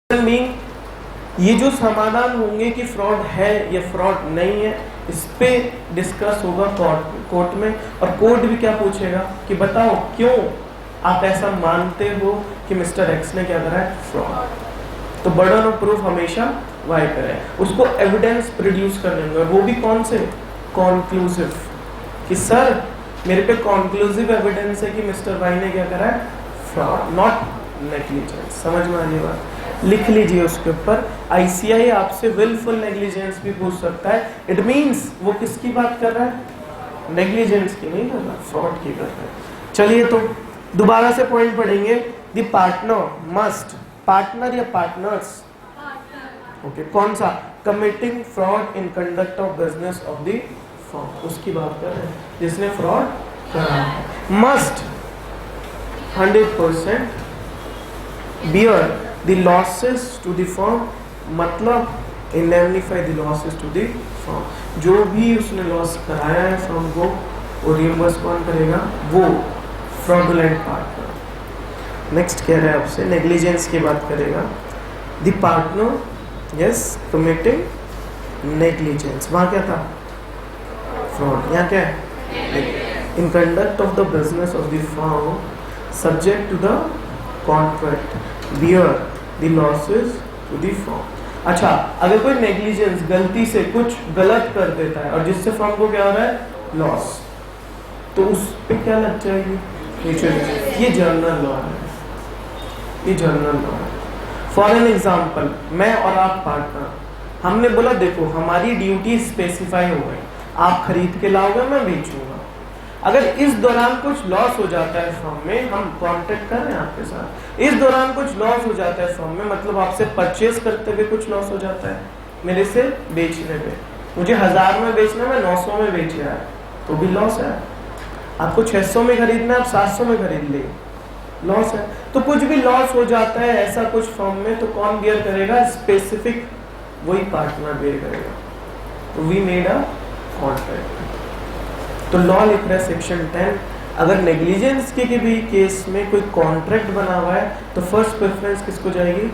Mean ये जो समाधान होंगे कि फ्रॉड है या फ्रॉड नहीं है, इस पे डिस्कस होगा कोर्ट में। और कोर्ट भी क्या पूछेगा कि बताओ क्यों आप ऐसा मानते हो कि मिस्टर एक्स ने क्या करा है, फ्रॉड। तो बर्डन ऑफ प्रूफ हमेशा वाई पर है, उसको एविडेंस प्रोड्यूस करने में, और वो भी कौन से, कॉन्क्लूसिव, कि सर मेरे पे कॉन्क्लूसिव एविडेंस है कि मिस्टर वाई ने क्या करा है, फ्रॉड, नॉट नेग्लिजेंस। समझ में आ रही बात? लिख लीजिए उसके ऊपर। आईसीआई आपसे विलफुल नेग्लिजेंस भी पूछ सकता है। इट मींस वो किसकी बात कर रहा है, नेग्लिजेंस की नहीं कर रहा, फ्रॉड की कर रहा है। चलिए तो दोबारा से पॉइंट पढ़ेंगे। द पार्टनर मस्ट, पार्टनर या पार्टनर्स, ओके, कौन सा, committing fraud in conduct of business of the firm, उसकी बात कर रहे हैं जिसने फ्रॉड करा है। Must 100% bear the losses to the firm, मतलब indemnify the losses to the firm। जो भी उसने लॉस कराया है फर्म को, वो रियम्बर्स कौन करेगा, वो फ्रॉडुलेंट पार्टनर। नेक्स्ट कह रहा है आपसे नेग्लिजेंस की बात करेगा। The partner is committing negligence, वहाँ क्या था, फ्रॉड, यहाँ क्या है, in conduct of the business of the firm subject to the contract bear the losses to the firm। अच्छा, अगर कोई नेग्लिजेंस गलती से कुछ गलत कर देता है और जिससे फर्म को क्या हो रहा है, लॉस, तो उस पे क्या लग जाएगी, ये जर्नल लॉ है, ये जर्नल लॉ है। फॉर एन एग्जाम्पल, मैं और आप पार्टनर, हमने बोला देखो हमारी ड्यूटी स्पेसिफाई हो गई, आप खरीद के लाओगे, मैं बेचूंगा। अगर इस दौरान कुछ लॉस हो जाता है फर्म में, हम कॉन्ट्रैक्ट कर रहे हैं आपके साथ, इस दौरान कुछ लॉस हो जाता है फर्म में, मतलब आपसे परचेज करते हुए कुछ लॉस हो जाता है, मेरे से बेचने पे, मुझे 1000 में बेचना, मैं 900 में बेच रहा है, तो भी लॉस है। आपको 600 में खरीदना है, आप 700 में खरीद ले, लॉस है। तो कुछ भी लॉस हो जाता है ऐसा कुछ फर्म में, तो कौन बियर करेगा, स्पेसिफिक वही पार्टनर बियर करेगा। तो वी मेड अ कॉन्ट्रैक्ट। तो लॉ लिख रहा है सेक्शन 10, अगर नेग्लिजेंस के भी केस में कोई कॉन्ट्रैक्ट बना हुआ है तो फर्स्ट प्रेफरेंस किसको जाएगी,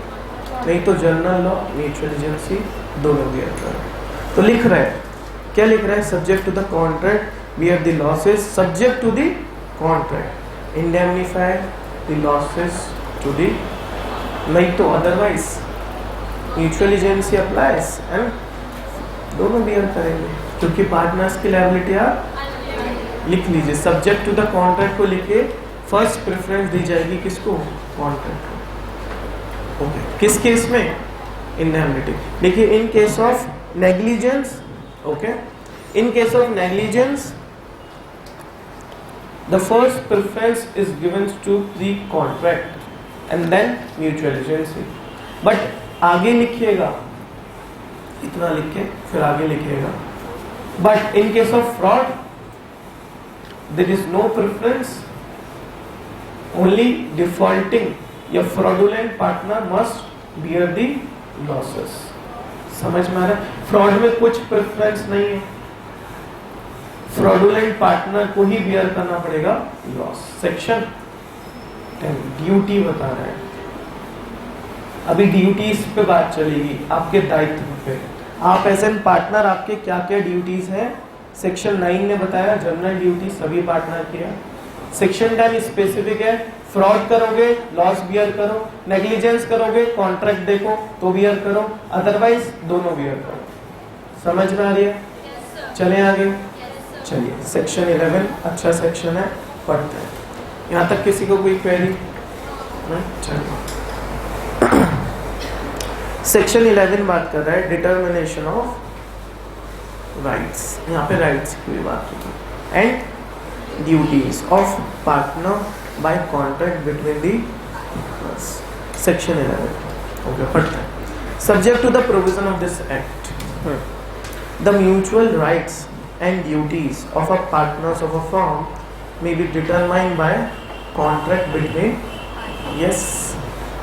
नहीं तो जनरल लॉ, म्यूचुअल एजेंसी, दोनों भी आता है। तो लिख रहा है, क्या लिख रहा है, subject to the contract bear the losses, subject to the contract indemnify the losses to the, नहीं तो otherwise mutual agency applies and दोनों बियर करेंगे, क्योंकि पार्टनर्स की लायबिलिटी आप लिख लीजिए। सब्जेक्ट टू द कॉन्ट्रैक्ट को लिखे, फर्स्ट प्रेफरेंस दी जाएगी किसको, कॉन्ट्रैक्ट को। ओके, किस केस में, इंडेमनिटी। देखिए in case of negligence, okay, in case of negligence the first preference is given to the contract and then mutual agency. But आगे लिखिएगा, इतना लिखे फिर आगे लिखिएगा, but in case of fraud there is no preference, only defaulting your fraudulent partner must bear the losses। समझ में आ रहा है, फ्रॉड में कुछ प्रेफरेंस नहीं है, फ्रॉडुलेंट पार्टनर को ही बियर करना पड़ेगा लॉस। सेक्शन 10 ड्यूटी बता रहा है, अभी ड्यूटीज पे बात चलेगी, आपके दायित्व पे, आप एज एन पार्टनर आपके क्या क्या ड्यूटीज हैं। सेक्शन 9 ने बताया जनरल ड्यूटी सभी पार्टनर की है। सेक्शन 10 स्पेसिफिक है, फ्रॉड करोगे लॉस बियर करो, नेग्लिजेंस करोगे कॉन्ट्रैक्ट देखो तो बियर करो, अदरवाइज दोनों बियर करो। समझ में आ रही है? yes, चले आगे। yes, चलिए सेक्शन 11 अच्छा सेक्शन है, पढ़ते हैं। यहाँ तक किसी को कोई क्वेरी नहीं? चलिए सेक्शन 11 बात कर रहा है डिटर्मिनेशन ऑफ राइट्स, यहाँ पे राइट्स की भी बात होगी, and duties of partner by contract between the section 11। Okay, पढ़ते हैं। Subject to the provision of this act, the mutual rights and duties of a partners of a firm may be determined by contract between, yes,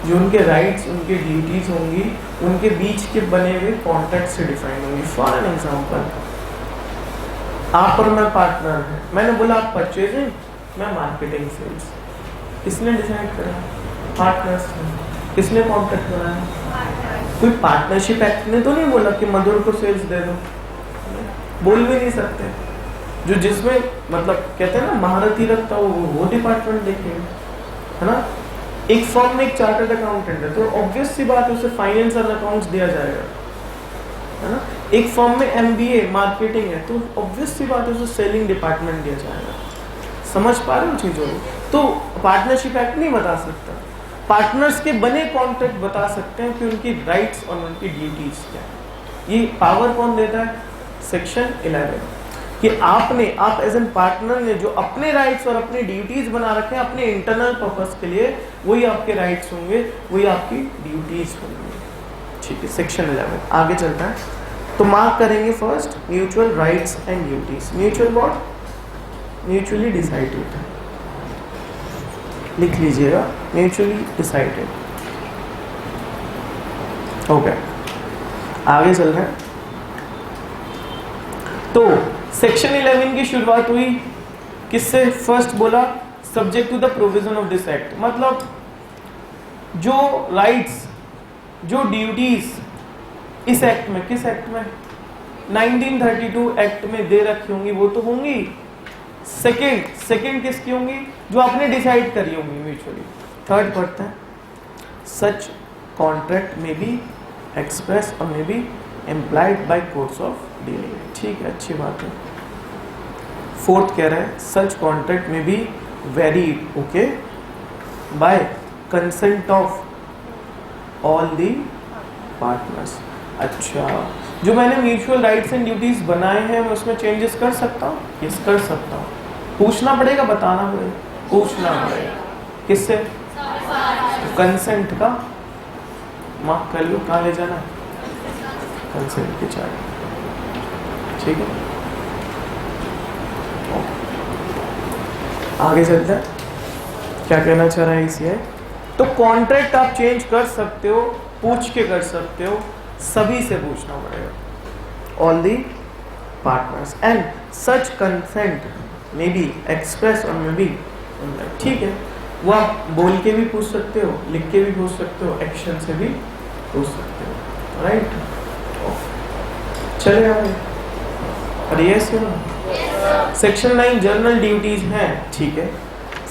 जो उनके rights उनके duties होंगी उनके बीच के बने हुए कॉन्ट्रैक्ट से डिफाइन होंगी। फॉर एन एग्जांपल, आप और मैं पार्टनर हैं, मैंने बोला आप परचेजिंग, मैं मार्केटिंग सेल्स, किसने डिसाइड करा, पार्टनर्स ने। किसने कॉन्ट्रैक्ट बनाया? कोई पार्टनरशिप एक्ट ने तो नहीं बोला कि मधुर को सेल्स दे दो, बोल भी नहीं सकते। जो जिसमें मतलब कहते हैं ना महारथी रखता वो डिपार्टमेंट देखेगा, है ना। एक फर्म में एक चार्टर्ड अकाउंटेंट है तो ऑब्वियस सी बात है उसे फाइनेंस और अकाउंट्स दिया जाएगा, है ना। एक फर्म में एमबीए मार्केटिंग है तो ऑब्वियस सी बात है उसे सेलिंग डिपार्टमेंट दिया जाएगा। समझ पा रहे हो चीजों को? तो पार्टनरशिप एक्ट नहीं बता सकता, पार्टनर्स के बने कॉन्ट्रैक्ट बता सकते हैं कि उनकी राइट्स और उनकी ड्यूटीज क्या है। ये पावर कौन देता है? सेक्शन 11, कि आप एज एन पार्टनर ने जो अपने राइट्स और अपने ड्यूटीज बना रखे हैं अपने इंटरनल पर्पस के लिए, वही आपके राइट्स होंगे, वही आपकी ड्यूटीज होंगी। ठीक है, सेक्शन 11 आगे चलता है। तो मार्क करेंगे first mutual rights and duties. Mutual what? Mutually decided, लिख लीजिएगा, म्यूचुअली डिसाइडेड। ओके, आगे चल रहे हैं। तो सेक्शन 11 की शुरुआत हुई किससे? फर्स्ट बोला subject to the provision of this act, मतलब जो राइट्स जो ड्यूटीज इस एक्ट में, किस एक्ट में? 1932 एक्ट में दे रखी होंगी वो तो होंगी। सेकंड किसकी होंगी? जो आपने डिसाइड करी होंगी म्यूचुअली। थर्ड पढ़ते हैं such contract may be express or may be implied by course of dealing. ठीक है, अच्छी बात है। फोर्थ कह रहा है such contract may be very okay by consent of all the partners. अच्छा, जो मैंने म्यूचुअल राइट्स एंड ड्यूटीज बनाए हैं मैं उसमें चेंजेस कर सकता हूँ? यस, कर सकता हूँ। पूछना पड़ेगा, बताना पड़ेगा, पूछना पड़ेगा। किससे? कंसेंट का मार्क कर लो, कहाँ ले जाना है? कंसेंट के चार्ट। ठीक है, आगे चलते हैं। क्या कहना चाह रहा है इसे? तो कॉन्ट्रैक्ट आप चेंज कर सकते हो, पूछ के कर सकते हो, सभी से पूछना पड़ेगा, all the partners, and such consent may be express और मे बी। ठीक है, वो आप बोल के भी पूछ सकते हो, लिख के भी पूछ सकते हो, एक्शन से भी पूछ सकते हो, राइट। चले आगे। अरे ये सुनो, सेक्शन 9 जर्नल ड्यूटीज हैं, ठीक है।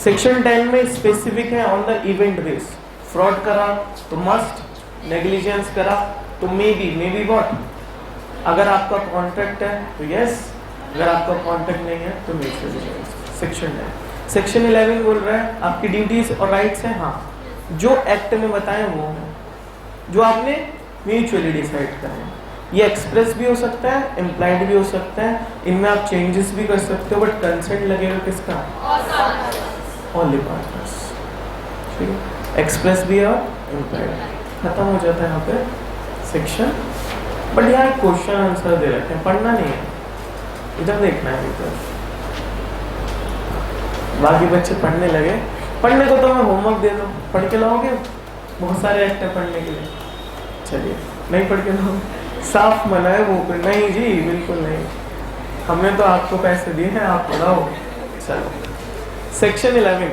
सेक्शन 10 में स्पेसिफिक है on the event base. Fraud करा तो मस्ट, नेग्लिजेंस करा तो मे बी व्हाट? अगर आपका कॉन्ट्रैक्ट है तो यस, अगर आपका कॉन्ट्रैक्ट नहीं है तो म्यूचुअल। सेक्शन 10। सेक्शन 11 बोल रहा है आपकी ड्यूटीज और राइट्स हैं, हाँ, जो एक्ट में बताएं वो है, जो आपने म्यूचुअली डिसाइड करें। ये एक्सप्रेस भी हो सकता है, इम्प्लाइड भी हो सकता है, इनमें आप चेंजेस भी कर सकते हो, बट कंसेंट लगेगा किसका? Only partners. ठीक है, एक्सप्रेस भी और इम्प्लाइड। खत्म हो जाता है यहाँ पे सेक्शन। बट यहाँ एक क्वेश्चन आंसर दे रखे हैं, पढ़ना नहीं है, इधर देखना है इधर। बाकी बच्चे पढ़ने लगे, पढ़ने को तो मैं होमवर्क दे दूँ, पढ़ के लाओगे? बहुत सारे एक्ट है पढ़ने के लिए। चलिए, नहीं पढ़ के लाओगे? साफ मना है वो? नहीं जी, बिल्कुल नहीं, हमने तो आपको पैसे दिए हैं, आप पढ़ाओ। चलो, सेक्शन 11।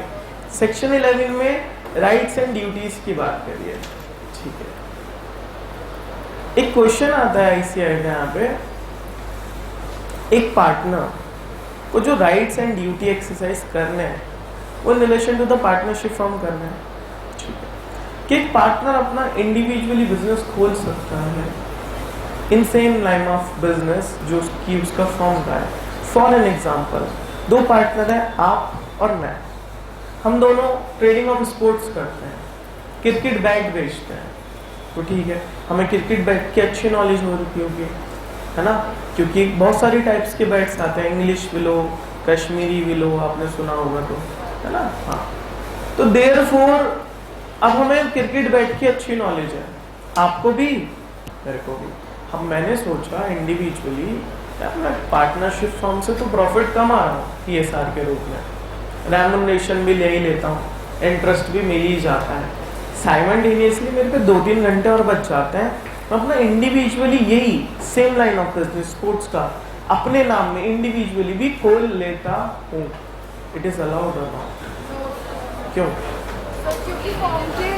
सेक्शन 11 में राइट्स एंड ड्यूटीज की बात करिए, ठीक है। एक क्वेश्चन आता है आईसीआई का यहाँ पे, एक पार्टनर को जो राइट्स एंड ड्यूटी एक्सरसाइज करने हैं वो in relation to the partnership form करना है, ठीक है। कि एक पार्टनर अपना इंडिविजुअली बिजनेस खोल सकता है इन सेम लाइन ऑफ बिजनेस जो उसका फॉर्म का है। फॉर एन एग्जाम्पल, दो पार्टनर है, आप और मैं, हम दोनों ट्रेडिंग ऑफ स्पोर्ट्स करते हैं, क्रिकेट बैट बेचते हैं, तो ठीक है, हमें क्रिकेट बैट की अच्छी नॉलेज हो रखी होगी, है ना, क्योंकि बहुत सारी टाइप्स के बैट्स आते हैं, इंग्लिश विलो, कश्मीरी विलो, आपने सुना होगा तो, है ना। हाँ, तो देयरफॉर अब हमें क्रिकेट बैट की अच्छी नॉलेज है, आपको भी मेरे को भी। अब मैंने सोचा इंडिविजुअली यार मैं पार्टनरशिप फॉर्म से तो प्रॉफिट कम आ रहा हूँ PSR के रूप में, रेम्युनरेशन भी ले ही लेता हूँ, इंटरेस्ट भी मिल ही जाता है, साइमल्टेनियसली मेरे पे 2-3 घंटे और बच जाते हैं, मैं अपना इंडिविजुअली यही same line of business sports का अपने नाम में इंडिविजुअली भी खोल लेता हूँ। इट इज अलाउड और नॉट? क्यों? क्योंकि फॉर्म के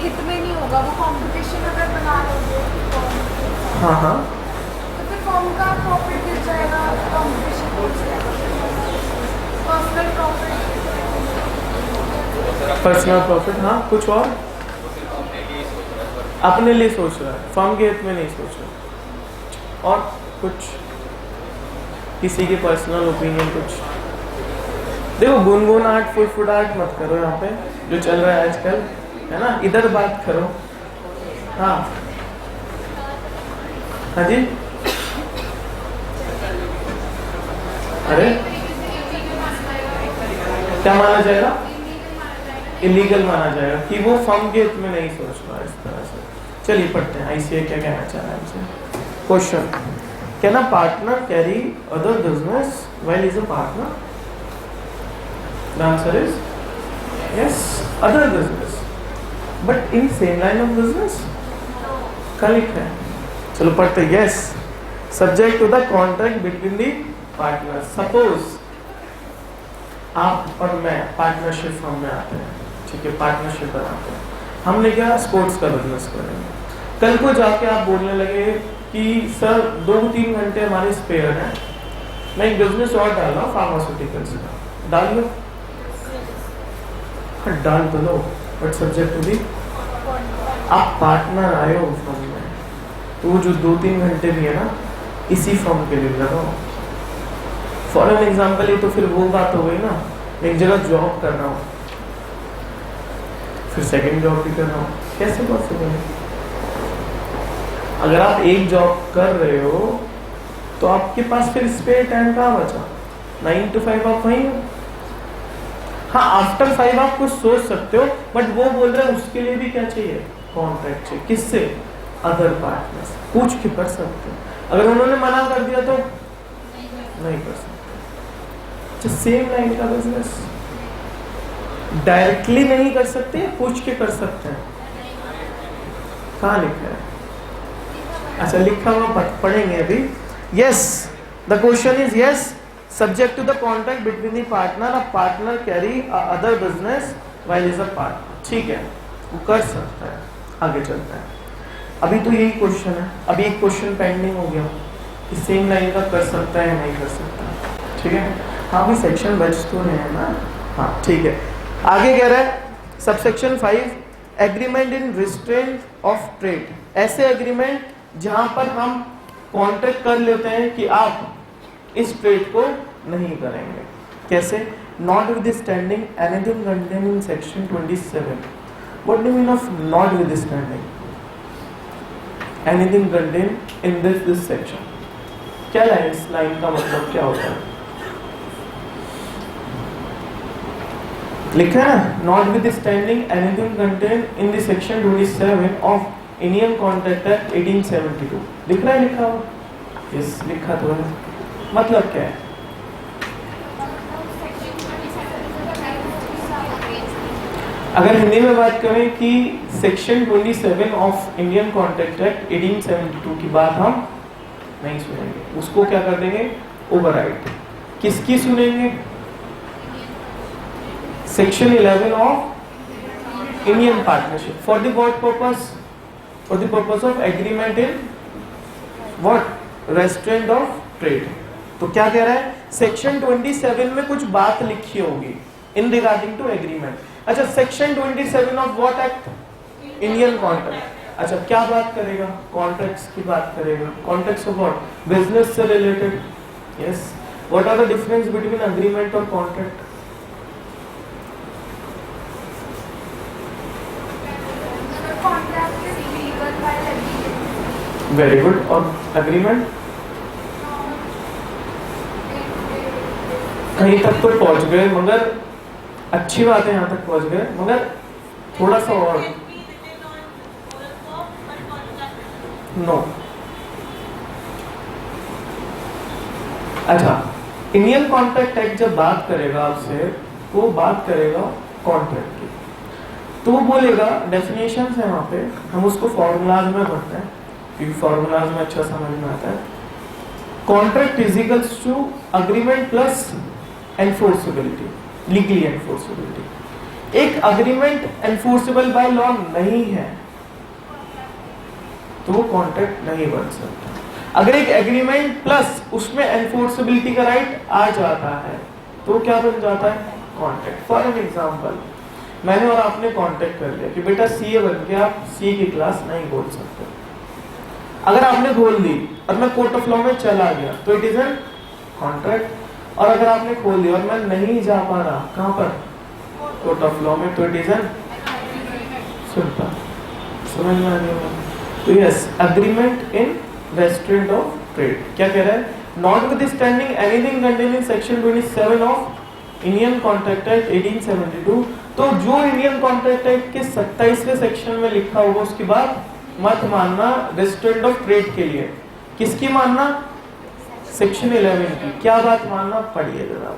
हित में नहीं होगा, वो कंपटीशन अगर बना लोगे हाँ हाँ तो फिर फॉर्म का प्रॉफिट गिर जाएगा, competition personal profit. Personal profit, हाँ कुछ और अपने लिए सोच रहा है, फर्म के हित में नहीं सोच रहा। और कुछ किसी के पर्सनल ओपिनियन कुछ? देखो गुनगुनाहट फुटफुटाहट मत करो यहाँ पे, जो चल रहा है आजकल, है ना, इधर बात करो। हाँ हाँ जी, अरे क्या माना जाएगा? इलीगल माना जाएगा कि वो फर्म के हित में नहीं सोच रहा इस तरह से। चलिए पढ़ते हैं, आईसीए क्या कहना चाह रहा है हमसे। Question, can a partner carry other business while is a partner? The answer is yes, other business, but in same line of business. क्या लिखा है? चलो पढ़ते हैं। Yes, subject to the contract between the partner. Suppose आप और मैं partnership firm में आते हैं, ठीक है, पार्टनरशिप बनाते हैं, हमने क्या स्पोर्ट्स का बिजनेस करेंगे। कल को जाके आप बोलने लगे कि सर 2-3 घंटे हमारे स्पेयर हैं, मैं एक बिजनेस और डाल रहा हूँ फार्मास्यूटिकल्स का, डाल लो? हाँ डाल तो लो, बट सब्जेक्ट टू दी आप पार्टनर आए हो फर्म में, तो वो जो 2-3 घंटे भी है ना, इसी फर्म के लिए लगाओ। फॉर एन एग्जाम्पल, ये तो फिर वो बात हो गई ना, एक जगह जॉब कर रहा हूँ, फिर सेकंड जॉब भी कर रहा हूँ, कैसे पॉसिबल है? अगर आप एक जॉब कर रहे हो तो आपके पास फिर स्पेयर टाइम कहाँ बचा? 9 to 5 आप वहीं हो। हाँ आफ्टर 5 आप कुछ सोच सकते हो, बट वो बोल रहे हैं उसके लिए भी क्या चाहिए? कॉन्ट्रैक्ट चाहिए। किससे? Other partners. पूछ के कर सकते हो, अगर उन्होंने मना कर दिया तो नहीं कर सकते। सेम लाइन का बिजनेस डायरेक्टली नहीं कर सकते, पूछ के कर सकते हैं। कहाँ लिखा है? अच्छा लिखा हुआ पढ़ेंगे अभी। Yes, the question is yes, subject to the contract between the partner, a partner carry other business while is a partner. ठीक है, वो कर सकता है। आगे चलता है, अभी तो यही क्वेश्चन है, अभी एक क्वेश्चन पेंडिंग हो गया कि सेम लाइन का कर सकता है या नहीं कर सकता। ठीक है, हाँ भी सेक्शन बच तो है ना। हाँ ठीक है, आगे कह रहा है subsection 5, agreement in restraint of trade. ऐसे एग्रीमेंट जहां पर हम कॉन्ट्रैक्ट कर लेते हैं कि आप इस ट्रेड को नहीं करेंगे। कैसे? Not with standing anything contain in section 27। What do mean of not with standing anything contain in this section? क्या है इस लाइन का मतलब, क्या होता है? लिखा है not with standing anything contain in the section 27 of Indian contract act 1872। दिख रहा है लिखा हुआ? यस लिखा तो है। मतलब क्या है? अगर हिंदी में बात करें कि section 27 of Indian contract act 1872 की बात हम नहीं सुनेंगे, उसको क्या कर देंगे? ओवरराइड। किसकी सुनेंगे? Section 11 of Indian partnership. For the what purpose? For the purpose of agreement in what? Restraint of trade। तो क्या कह रहा है? सेक्शन 27 में कुछ बात लिखी होगी इन रिगार्डिंग टू एग्रीमेंट। अच्छा, section 27 of what act? Indian contract. अच्छा, क्या बात करेगा? कॉन्ट्रैक्ट्स की बात करेगा। Contracts of what? बिजनेस से related. Yes, what are the difference between agreement और कॉन्ट्रैक्ट? Very good. और एग्रीमेंट? कहीं तक तो पहुंच गए, मगर अच्छी बात है, यहाँ तक पहुंच गए, मगर थोड़ा सा और। नो। अच्छा, इंडियन कॉन्ट्रैक्ट एक्ट जब बात करेगा आपसे, वो बात करेगा कॉन्ट्रैक्ट की, तो वो बोलेगा डेफिनेशंस है वहां पे, हम उसको फॉर्मूलाज में पढ़ते हैं क्योंकि फॉर्मूलाज में अच्छा समझ में आता है। Contract is equals to agreement plus enforceability, legally enforceability. एक अग्रीमेंट एनफोर्सेबल बाय लॉ नहीं है तो वो कॉन्ट्रैक्ट नहीं बन सकता। अगर एक एग्रीमेंट प्लस उसमें एनफोर्सेबिलिटी का राइट आ जाता है तो क्या बन जाता है? कॉन्ट्रैक्ट। फॉर एन एग्जांपल, मैंने और आपने कॉन्ट्रैक्ट कर लिया कि बेटा सीए बन के आप सी की क्लास नहीं खोल सकते। अगर आपने खोल दी और मैं कोर्ट ऑफ लॉ में चला गया तो इट इज एन कॉन्ट्रैक्ट। और अगर आपने खोल दिया और मैं नहीं जा पा रहा, कहां पर? कोर्ट ऑफ लॉ में, तो इट इज एन सिंपल। समझ में आ गया? तो yes, agreement in restaurant of trade क्या कह रहा है? Notwithstanding anything contained in section 27 of Indian contract act 1872, तो जो इंडियन कॉन्ट्रैक्ट एक्ट के 27वें सेक्शन में लिखा होगा उसकी बात मत मानना रेस्ट्रेंट ऑफ ट्रेड के लिए। किसकी मानना? सेक्शन 11 की। क्या बात मानना? पढ़िए जरा।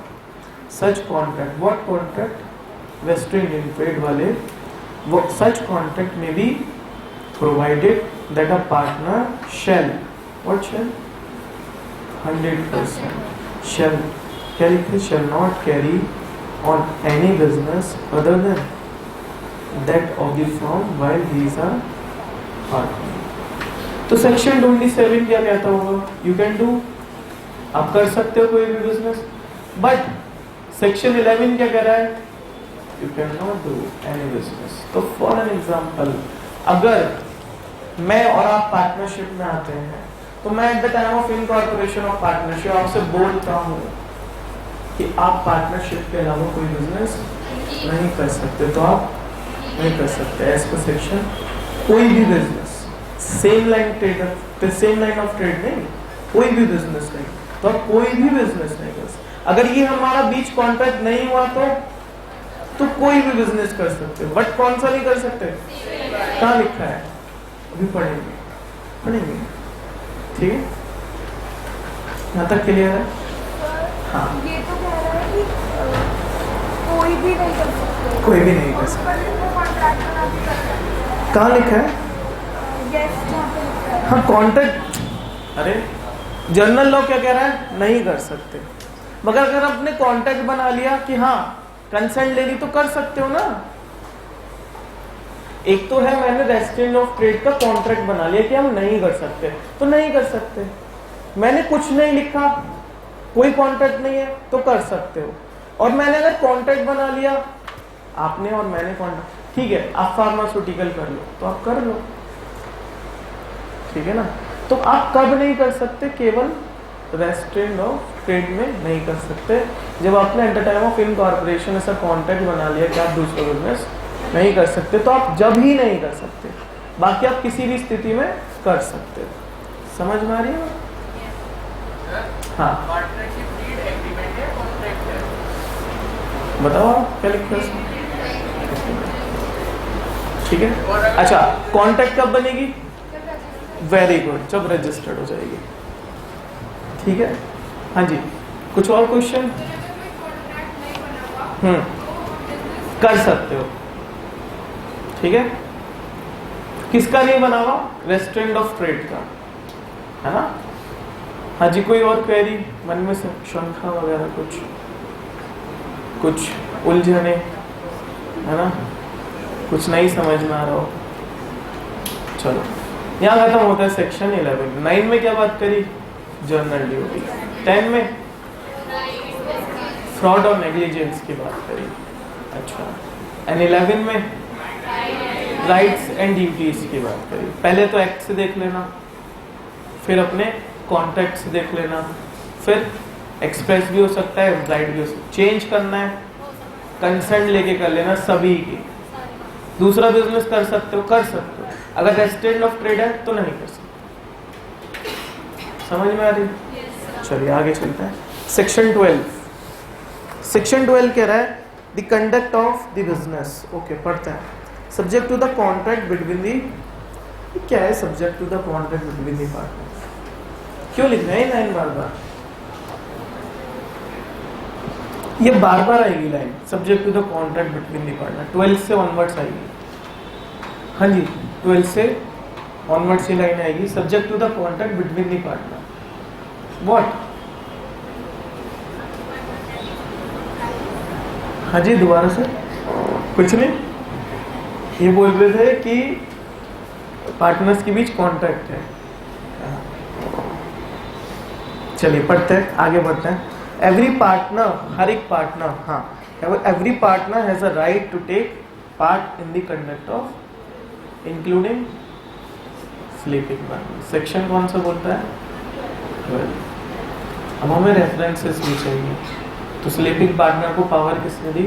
सच contract, what contract? Restaurant in trade वाले, वो सच contract may B provided that a partner shall, what shall? 100% shall not carry on any business other than that of the firm while he is a partner। तो section 27 क्या कहता होगा? You can do, आप कर सकते हो कोई भी बिजनेस, बट सेक्शन 11 क्या कह रहा है? You can not do any business. तो फॉर एन एग्जाम्पल, अगर मैं और आप पार्टनरशिप में आते हैं तो मैं at the time of incorporation of partnership आपसे बोलता हूँ कि आप पार्टनरशिप के अलावा कोई बिजनेस नहीं कर सकते, तो आप नहीं कर सकते एज पर सेक्शन। कोई भी business same line trade, same line of trade नहीं, कोई भी बिजनेस नहीं, तो आप कोई भी बिजनेस नहीं कर सकते। अगर ये हमारा बीच कॉन्ट्रैक्ट नहीं हुआ तो कोई भी बिजनेस कर सकते, बट कौन सा नहीं कर सकते? कहाँ लिखा है? अभी पढ़ेंगे। ठीक है, यहाँ तक क्लियर है? हाँ, ये तो कह रहा है कि कोई भी नहीं कर सकते, कोई भी नहीं कर सकते। कहाँ लिखा है? हाँ, कॉन्ट्रैक्ट, अरे जनरल लॉ क्या कह रहा है? नहीं कर सकते। मगर अगर आपने कॉन्ट्रैक्ट बना लिया कि हाँ कंसेंट ले ली तो कर सकते हो ना। एक तो है मैंने रेस्ट्रेंट ऑफ ट्रेड का कॉन्ट्रैक्ट बना लिया कि हम नहीं कर सकते, तो नहीं कर सकते। मैंने कुछ नहीं लिखा, कोई कॉन्ट्रैक्ट नहीं है, तो कर सकते हो। और मैंने अगर कॉन्ट्रैक्ट बना लिया, आपने और मैंने कॉन्ट्रैक्ट, ठीक है, आप फार्मास्यूटिकल कर लो तो आप कर लो, ठीक है ना। तो आप कब नहीं कर सकते? केवल रेस्ट्रेंट ऑफ ट्रेड में नहीं कर सकते, जब आपने at the time of incorporation ऐसा कॉन्ट्रैक्ट बना लिया कि आप दूसरा बिजनेस नहीं कर सकते, तो आप जब ही नहीं कर सकते, बाकी आप किसी भी स्थिति में कर सकते। समझ में आ रही है? हाँ, बताओ आप क्या लिखते हो? ठीक है, अच्छा, कॉन्ट्रैक्ट कब बनेगी? वेरी गुड, जब रजिस्टर्ड हो जाएगी। ठीक है, हाँ जी, कुछ और क्वेश्चन? कर सकते हो, ठीक है। किसका नहीं बना हुआ? रेस्ट्रेंट ऑफ ट्रेड का, है ना। हाँ जी, कोई और क्वेरी मन में से? शंका वगैरह कुछ उलझने, है ना, कुछ नहीं समझ में आ रहा हो? चलो, यहाँ खत्म होता है सेक्शन 11। 9 में क्या बात करी? Journal duty. 10 में फ्रॉड और नेग्लिजेंस की बात करी। अच्छा, एंड 11 में राइट्स एंड ड्यूटीज की बात करी। पहले तो एक्ट से देख लेना, फिर अपने कॉन्ट्रैक्ट से देख लेना, फिर एक्सप्रेस भी हो सकता है, इम्प्लाइड भी हो सकता है। चेंज करना है, कंसेंट लेके कर लेना सभी की। दूसरा बिजनेस कर सकते हो, कर सकते हो। अगर रेस्ट्रेंट ऑफ ट्रेड है तो नहीं कर सकते। समझ में आ रही? चलिए आगे चलते हैं। सेक्शन 12। सेक्शन 12 कह रहा है the conduct of the business. Okay, पढ़ते हैं। Subject to the contract between the, क्या है subject to the contract between the partners? क्यों लिख रहे हैं लाइन बार बार? ये बार बार आएगी line, subject to the contract between the partner. 12 से ऑनवर्ड्स आएगी। हाँ जी, 12 से ऑनवर्ड्स की लाइन आएगी, subject to the contract between the partner. What? हाँ जी, दोबारा से कुछ नहीं, ये बोल रहे थे कि पार्टनर्स के बीच कॉन्ट्रैक्ट है। चलिए पढ़ते हैं, आगे बढ़ते हैं। एवरी पार्टनर, हर एक पार्टनर, हाँ, every partner has a right to take part in the conduct of including sleeping partner. Section कौन सा बोलता है? 12। अब हमें रेफरेंसेस भी चाहिए, तो स्लीपिंग पार्टनर को पावर किसने दी?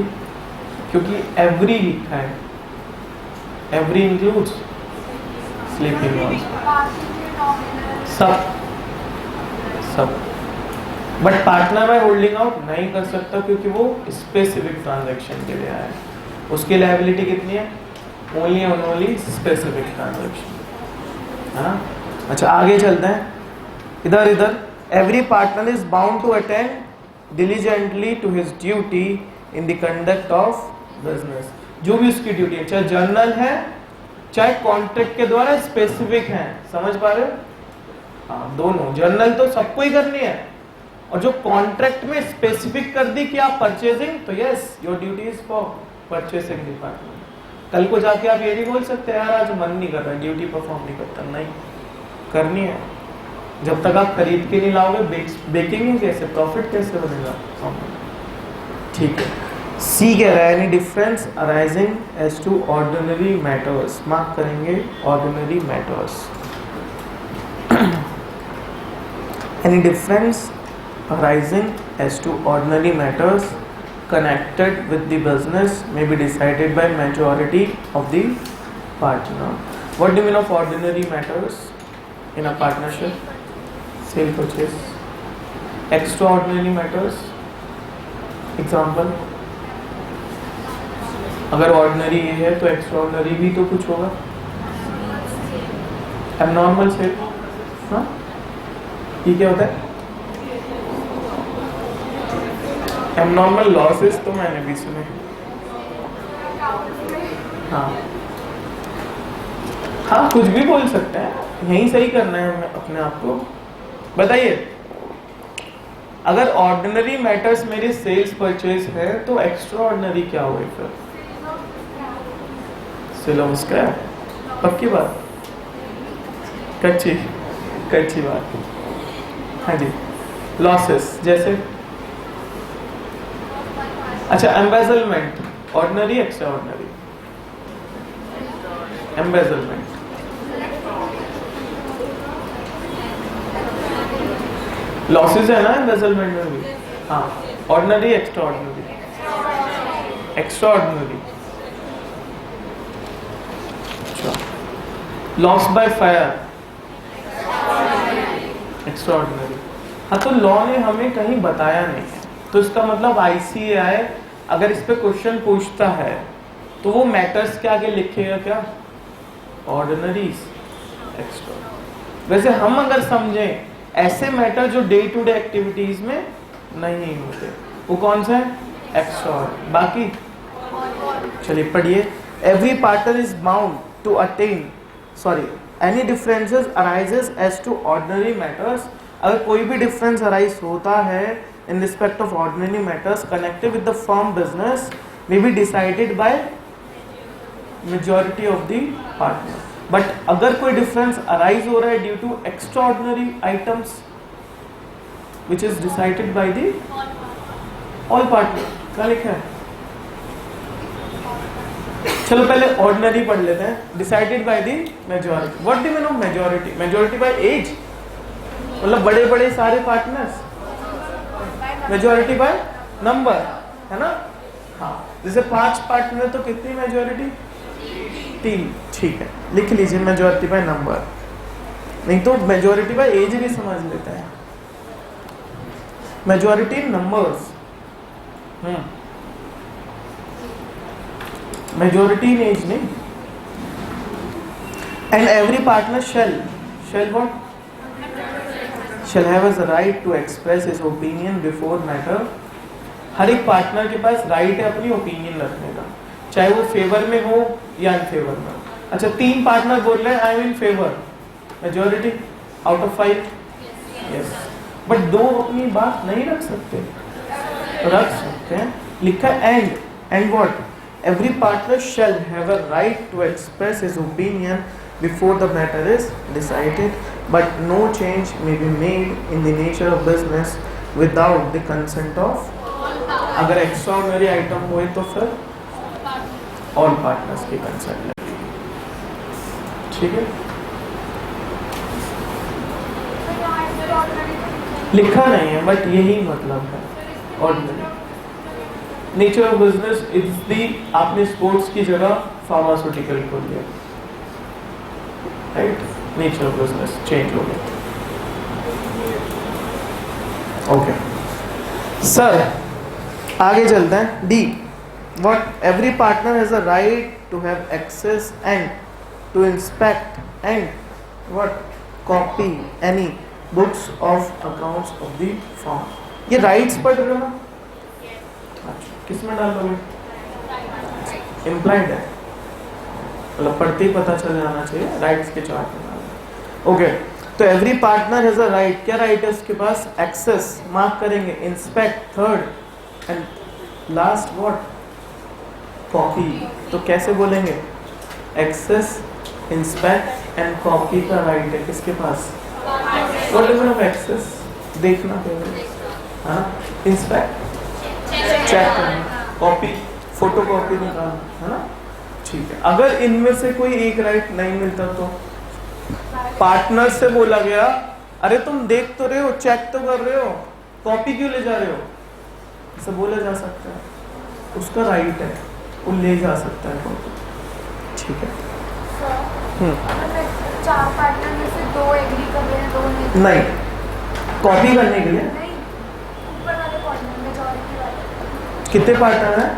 क्योंकि एवरी लिखा है, एवरी इंक्लूड्स स्लीपिंग ऑल्सो, सब। But partner by holding out नहीं कर सकता क्योंकि वो स्पेसिफिक ट्रांजैक्शन के लिए आया है। उसकी लायबिलिटी कितनी है? Only and only specific transaction. हाँ, अच्छा आगे चलते हैं। इधर every partner is bound to attend diligently to his duty in the conduct of business. जो भी उसकी ड्यूटी है, चाहे जर्नल है चाहे कॉन्ट्रैक्ट के द्वारा स्पेसिफिक है। समझ पा रहे हो? हाँ, दोनों। जर्नल तो सबको ही करनी है, और जो कॉन्ट्रैक्ट में स्पेसिफिक कर दी कि आप परचेजिंग, तो yes your duty is for purchasing department. कल को जाके आप ये नहीं बोल सकते यार आज मन नहीं कर रहा, ड्यूटी परफॉर्म नहीं करता। नहीं, करनी है। जब तक आप खरीद के नहीं लाओगे, बेकिंग कैसे, प्रॉफिट कैसे बनेगा? ठीक है। सी कह रहा है any difference arising as to ordinary matters. Mark करेंगे ordinary matters. Any difference arising as to ordinary matters connected with the business may be decided by majority of the partner. What do you mean of ordinary matters in a partnership? Sale purchase. Extraordinary matters. Example. अगर ordinary ये है तो extraordinary भी तो कुछ होगा। Abnormal sale, हाँ, ये क्या होता है? एबनॉर्मल लॉसेस तो मैंने भी सुने। हाँ, कुछ भी बोल सकते हैं, यही सही करना है हमें अपने आप को। बताइए, अगर ऑर्डिनरी मैटर्स मेरी सेल्स परचेज है तो एक्स्ट्रा ऑर्डिनरी क्या हुए फिर? Sale of scrap. पक्की बात, कच्ची बात। हाँ जी, लॉसेस जैसे, अच्छा embezzlement ordinary extra ordinary? Embezzlement losses है ना एम्बेजलमेंट में भी। हाँ, ordinary extra ordinary? Extra ordinary. Loss by fire extra ordinary. हाँ, तो लॉ ने हमें कहीं बताया नहीं है, तो इसका मतलब ICAI अगर इस पे क्वेश्चन पूछता है तो वो मैटर्स के आगे लिखेगा क्या? ऑर्डिनरीज, एक्स्ट्रा। वैसे हम अगर समझें ऐसे मैटर जो डे टू डे एक्टिविटीज में नहीं होते, वो कौन सा है? एक्स्ट्रा। बाकी चलिए पढ़िए। Every partner is bound to attend, any differences arises as to ordinary matters. अगर कोई भी डिफरेंस अराइज होता है in respect of ordinary matters connected with the firm business may be decided by majority of the partner. But अगर कोई difference arise हो रहा है due to extraordinary items which is decided by the all partner, क्या लिखा है? चलो पहले ordinary पढ़ लेते हैं। Decided by the majority. What do you mean of majority? Majority by age? मतलब बड़े बड़े सारे पार्टनर्स। मेजॉरिटी बाय नंबर, है ना? हाँ, जैसे 5 पार्टनर तो कितनी मेजॉरिटी? 3। ठीक है, लिख लीजिए मेजॉरिटी बाय नंबर। नहीं तो मेजॉरिटी बाय एज भी समझ लेते हैं। Majority numbers, majority in age नहीं। And every partner shall what? shall have a right to express his opinion before matter. हर एक पार्टनर के पास राइट है अपनी ओपिनियन रखने का, चाहे वो फेवर में हो या अनफेवर में। अच्छा, 3 पार्टनर बोल रहे हैं I am in favour, majority out of 5? Yes. But 2 अपनी बात नहीं रख सकते? रख सकते हैं। लिखा and what? every partner shall have a right to express his opinion before the matter is decided, but no change may be made in the nature of business without the consent of, अगर extraordinary item हुए तो फिर all partners की consent लगेगी, ठीक है। लिखा नहीं है बट यही मतलब है ordinary. Nature of business is the, आपने स्पोर्ट्स की जगह फार्मास्यूटिकल खोल दिया, right, nature of business change हो गया। ओके सर, आगे चलते हैं। D, what every partner has a right to have access and to inspect and what copy any books of accounts of the firm. ये rights पढ़ रहे हो ना? अच्छा, किस में डाल दोगे? इम्प्लाइड है, मतलब पढ़ते ही पता चल जाना चाहिए, राइट्स के चार्ट में डालना। ओके, तो every partner has a right, क्या राइट है उसके पास? एक्सेस, मार्क करेंगे, inspect, third and last what? Copy. तो कैसे बोलेंगे? एक्सेस, इंस्पेक्ट एंड कॉपी का राइट है किसके पास? What is of access? देखना पड़ेगा, हाँ, इंस्पेक्ट, चेक करना, कॉपी, फोटो कॉपी निकालना, है ना, ठीक है। अगर इनमें से कोई एक राइट नहीं मिलता तो पार्टनर से बोला गया, अरे तुम देख तो रहे हो, चेक तो कर रहे हो, कॉपी क्यों ले जा रहे हो, ऐसा बोला जा सकता है, उसका राइट है, वो ले जा सकता है कॉपी, ठीक है। चार पार्टनर में से दो एग्री कर रहे हैं, दो नहीं कॉपी करने के लिए नहीं, ऊपर वाले पार्टनर मेजॉरिटी वाले कितने पार्टनर हैं?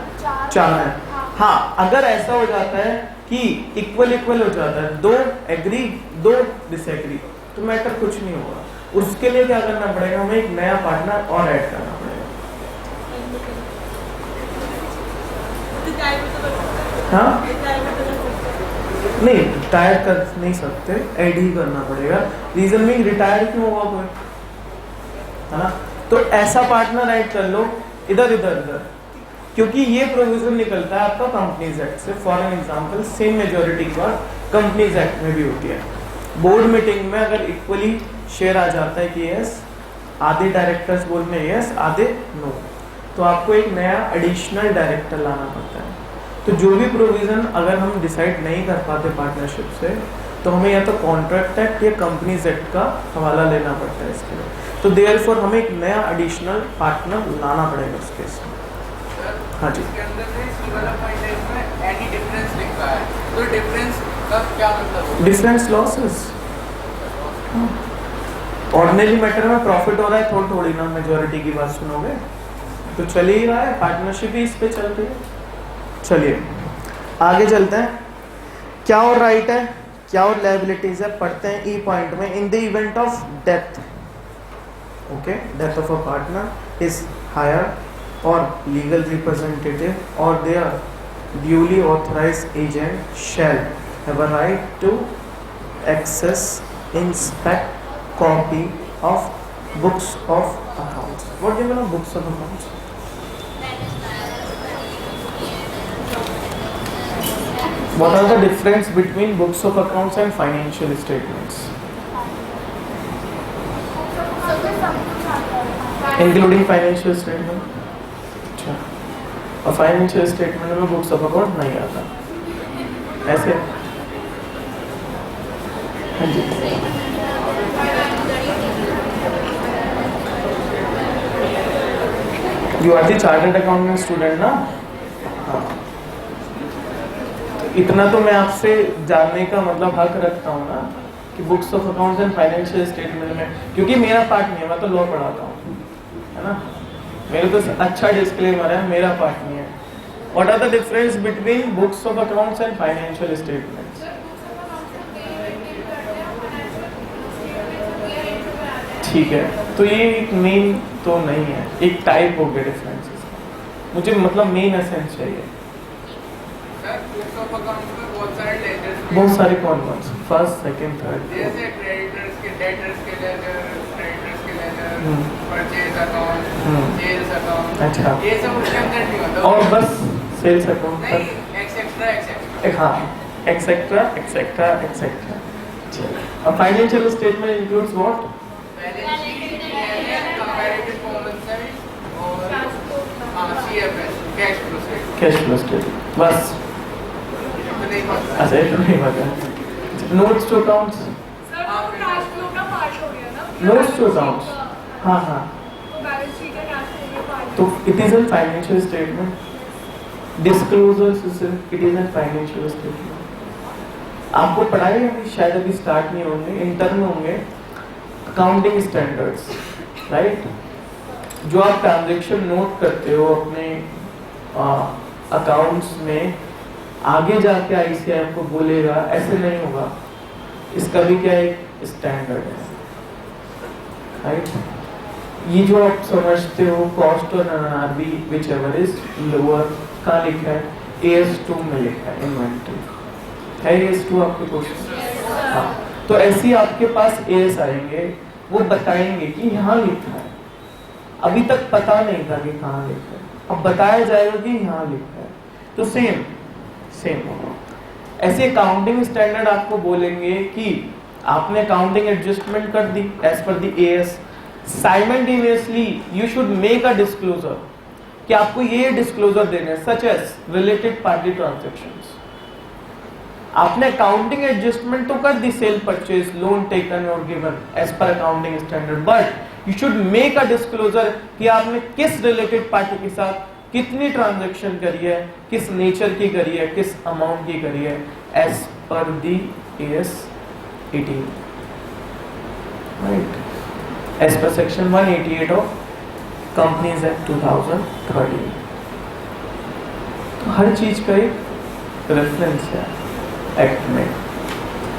चार हैं। हाँ, अगर ऐसा हो जाता है कि इक्वल इक्वल हो जाता है, दो एग्री दो डिसएग्री, तो मैटर कुछ नहीं होगा। उसके लिए क्या करना पड़ेगा? हमें एक नया पार्टनर और ऐड करना पड़ेगा। हाँ, नहीं रिटायर कर नहीं सकते, ऐड ही करना पड़ेगा। रीजन में रिटायर क्यों होगा कोई, है ना, तो ऐसा पार्टनर ऐड कर लो इधर इधर इधर, क्योंकि ये प्रोविजन निकलता है आपका कंपनीज एक्ट से। For an example, same majority का कंपनीज एक्ट में भी होती है। बोर्ड मीटिंग में अगर इक्वली शेयर आ जाता है कि यस, आधे डायरेक्टर्स बोलते हैं यस, आधे नो, तो आपको एक नया एडिशनल डायरेक्टर लाना पड़ता है। तो जो भी प्रोविजन अगर हम डिसाइड नहीं कर पाते पार्टनरशिप से, तो हमें या तो कॉन्ट्रैक्ट एक्ट या कंपनीज एक्ट का हवाला लेना पड़ता है इसके लिए। तो देयरफॉर हमें एक नया एडिशनल पार्टनर लाना पड़ेगा उस केस में। हाँ जी, इसके अंदर से सी वाला पॉइंट है, इसमें एनी डिफरेंस लिखा है, तो डिफरेंस का क्या मतलब? Difference losses. ऑर्डिनरी मैटर में प्रॉफिट हो रहा है, थोड़ी ना मेजॉरिटी की बात सुनोगे, तो चल ही रहा है, पार्टनरशिप ही इस पे चल रही है। चलिए आगे चलते हैं। क्या और राइट है, क्या और लायबिलिटीज है, पढ़ते हैं ई पॉइंट में। In the event of death, okay, death of a partner is heir or legal representative or their duly authorized agent shall have a right to access, inspect, copy of books of accounts. What do you mean of books of accounts? What are the difference between books of accounts and financial statements? Including financial statement. और financial statement में books of account नहीं आता ऐसे। हाँ जी, you are the chartered accountant student ना? हाँ, तो इतना तो मैं आपसे जानने का मतलब हक रखता हूँ ना कि books of accounts and financial statement में, क्योंकि मेरा पार्ट नहीं है, मैं तो लॉ पढ़ाता हूँ, है ना, मेरे तो अच्छा डिस्क्लेमर है, मेरा पार्ट नहीं है। What are the difference between books of accounts and financial statements? ठीक है, तो ये एक मेन तो नहीं है, एक टाइप हो गया डिफरेंसेस। मुझे मतलब मेन एसेंस चाहिए। बुक्स ऑफ अकाउंट्स में बहुत सारे लेजर्स, बहुत सारे कौन कौन से? फर्स्ट, सेकंड, थर्ड, जैसे क्रेडिटर्स के, डेटर्स के लेजर, क्रेडिटर्स के ledger, purchase account, sales account, अच्छा, ये सब उसके अंदर नहीं होता। और बस सेल्स अकाउंट नहीं, एक्सेट्रा एक्सेट्रा। हाँ, एक्सेट्रा एक्सेट्रा एक्सेट्रा। अब financial statement includes what? Balance sheet, comparative common sense और CFS, cash flow statement. Cash flow statement, बस। तो नहीं पता। अच्छा, ये तो नहीं पता। नोट्स टू अकाउंट्स, सर वो कैश फ्लो का पार्ट हो गया ना? नोट्स टू अकाउंट्स, हाँ हाँ, तो बैलेंस शीट का कैश फ्लो का पार्ट। तो it is an financial statement. Disclosures it is an financial statement. आपको पढ़ाई अभी शायद अभी स्टार्ट नहीं होंगे, इंटर्न में होंगे अकाउंटिंग स्टैंडर्ड्स, राइट? जो आप ट्रांजैक्शन नोट करते हो अपने अकाउंट्स में, आगे जाके आईसीआई आपको बोलेगा ऐसे नहीं होगा, इसका भी क्या एक स्टैंडर्ड है, राइट? ये जो आप समझते हो कॉस्ट और NRB which ever is lower, कहाँ लिखा है? AS2 में लिखा है, इन्वेंटरी है AS2 आपके क्वेश्चन। हाँ, तो ऐसे ही आपके पास AS आएंगे, वो बताएंगे कि यहाँ लिखा है, अभी तक पता नहीं था कि कहाँ लिखा है, अब बताया जाएगा कि यहाँ लिखा है। तो सेम ऐसे अकाउंटिंग स्टैंडर्ड आपको बोलेंगे कि आपने अकाउंटिंग एडजस्टमेंट कर दी as per the AS, simultaneously you should make a disclosure कि आपको ये डिस्क्लोजर देने हैं, such as related party transactions. आपने अकाउंटिंग एडजस्टमेंट तो कर दी, सेल परचेज, लोन टेकन और given as per accounting standard, but you should make a disclosure कि आपने किस रिलेटेड पार्टी के साथ कितनी ट्रांजैक्शन करी है, किस नेचर की करी है, किस अमाउंट की करी है, as per the AS 18, right? As per section 188 of companies act 2013। तो हर चीज का एक रेफरेंस है एक्ट में,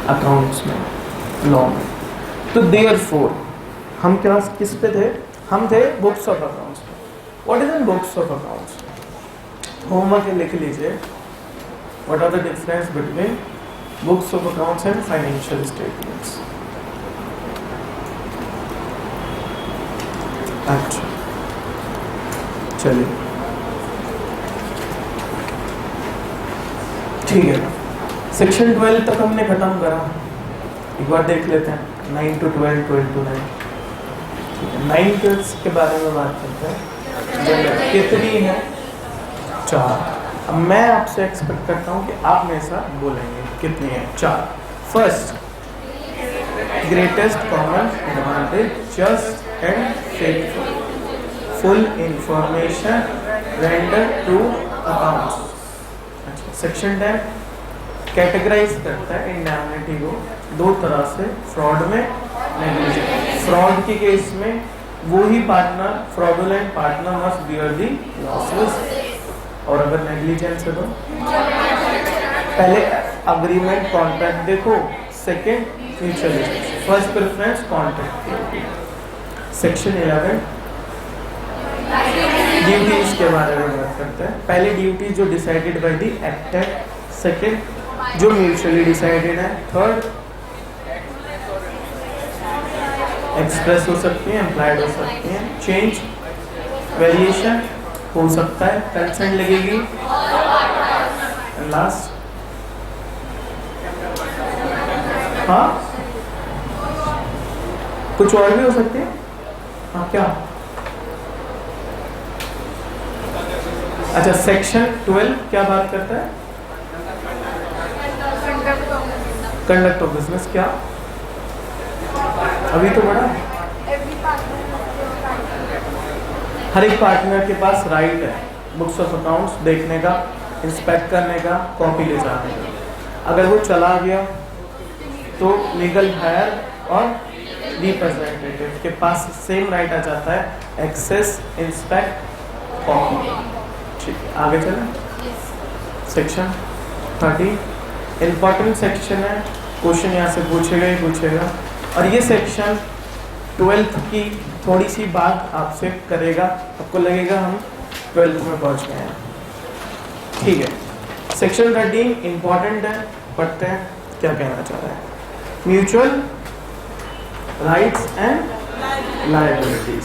अकाउंट्स में, लॉ में। तो देयरफॉर हम क्लास किस पे थे? हम थे बुक्स ऑफ अकाउंट्स पे। What is in books of accounts? Homework लिख लीजिए, what are the difference between books of accounts and financial statements. अच्छा, चलिए ठीक है, सेक्शन 12 तक हमने खत्म करा, एक बार देख लेते हैं 9 to 12, 12 to 9। 9 के बारे में बात करते हैं। कितनी है? 4। अब मैं आपसे एक्सपेक्ट करता हूँ कि आप मेरे साथ बोलेंगे कितनी है? 4। First, greatest common advantage, just and faithful, full information render to accounts. Section 10 categorise करता है इंडैम्निटी को 2 तरह से, फ्रॉड में, नेग्लिजेंस। फ्रॉड के केस में वो ही partner, fraudulent partner must bear the losses, और अगर नेग्लिजेंस है तो पहले अग्रीमेंट कॉन्ट्रैक्ट देखो, second mutual, first preference contract. Section 11 duties के बारे में बात करते हैं। पहले ड्यूटीज जो डिसाइडेड बाय द एक्ट है, सेकंड जो म्यूचुअली डिसाइडेड है, थर्ड एक्सप्रेस हो सकती है, एम्प्लॉयड हो सकती है, चेंज वेरिएशन हो सकता है, कंसेंट लगेगी, लास्ट हाँ कुछ और भी हो सकती है। हाँ क्या? अच्छा, सेक्शन 12 क्या बात करता है? Conduct of business. क्या अभी तो बड़ा, हर एक पार्टनर के पास राइट है बुक्स ऑफ अकाउंट्स देखने का, इंस्पेक्ट करने का, कॉपी ले जाने का। अगर वो चला गया तो लीगल हायर और रिप्रेजेंटेटिव के पास सेम राइट आ जाता है, एक्सेस, इंस्पेक्ट, कॉपी। ठीक है, आगे चलें। सेक्शन 30 इंपॉर्टेंट सेक्शन है, क्वेश्चन यहाँ से पूछेगा ही पूछेगा, और ये सेक्शन 12th की थोड़ी सी बात आपसे करेगा, आपको लगेगा हम 12th में पहुँच गए हैं। ठीक है, सेक्शन 13 इंपॉर्टेंट है, पढ़ते हैं क्या कहना चाह रहा है। Mutual rights and liabilities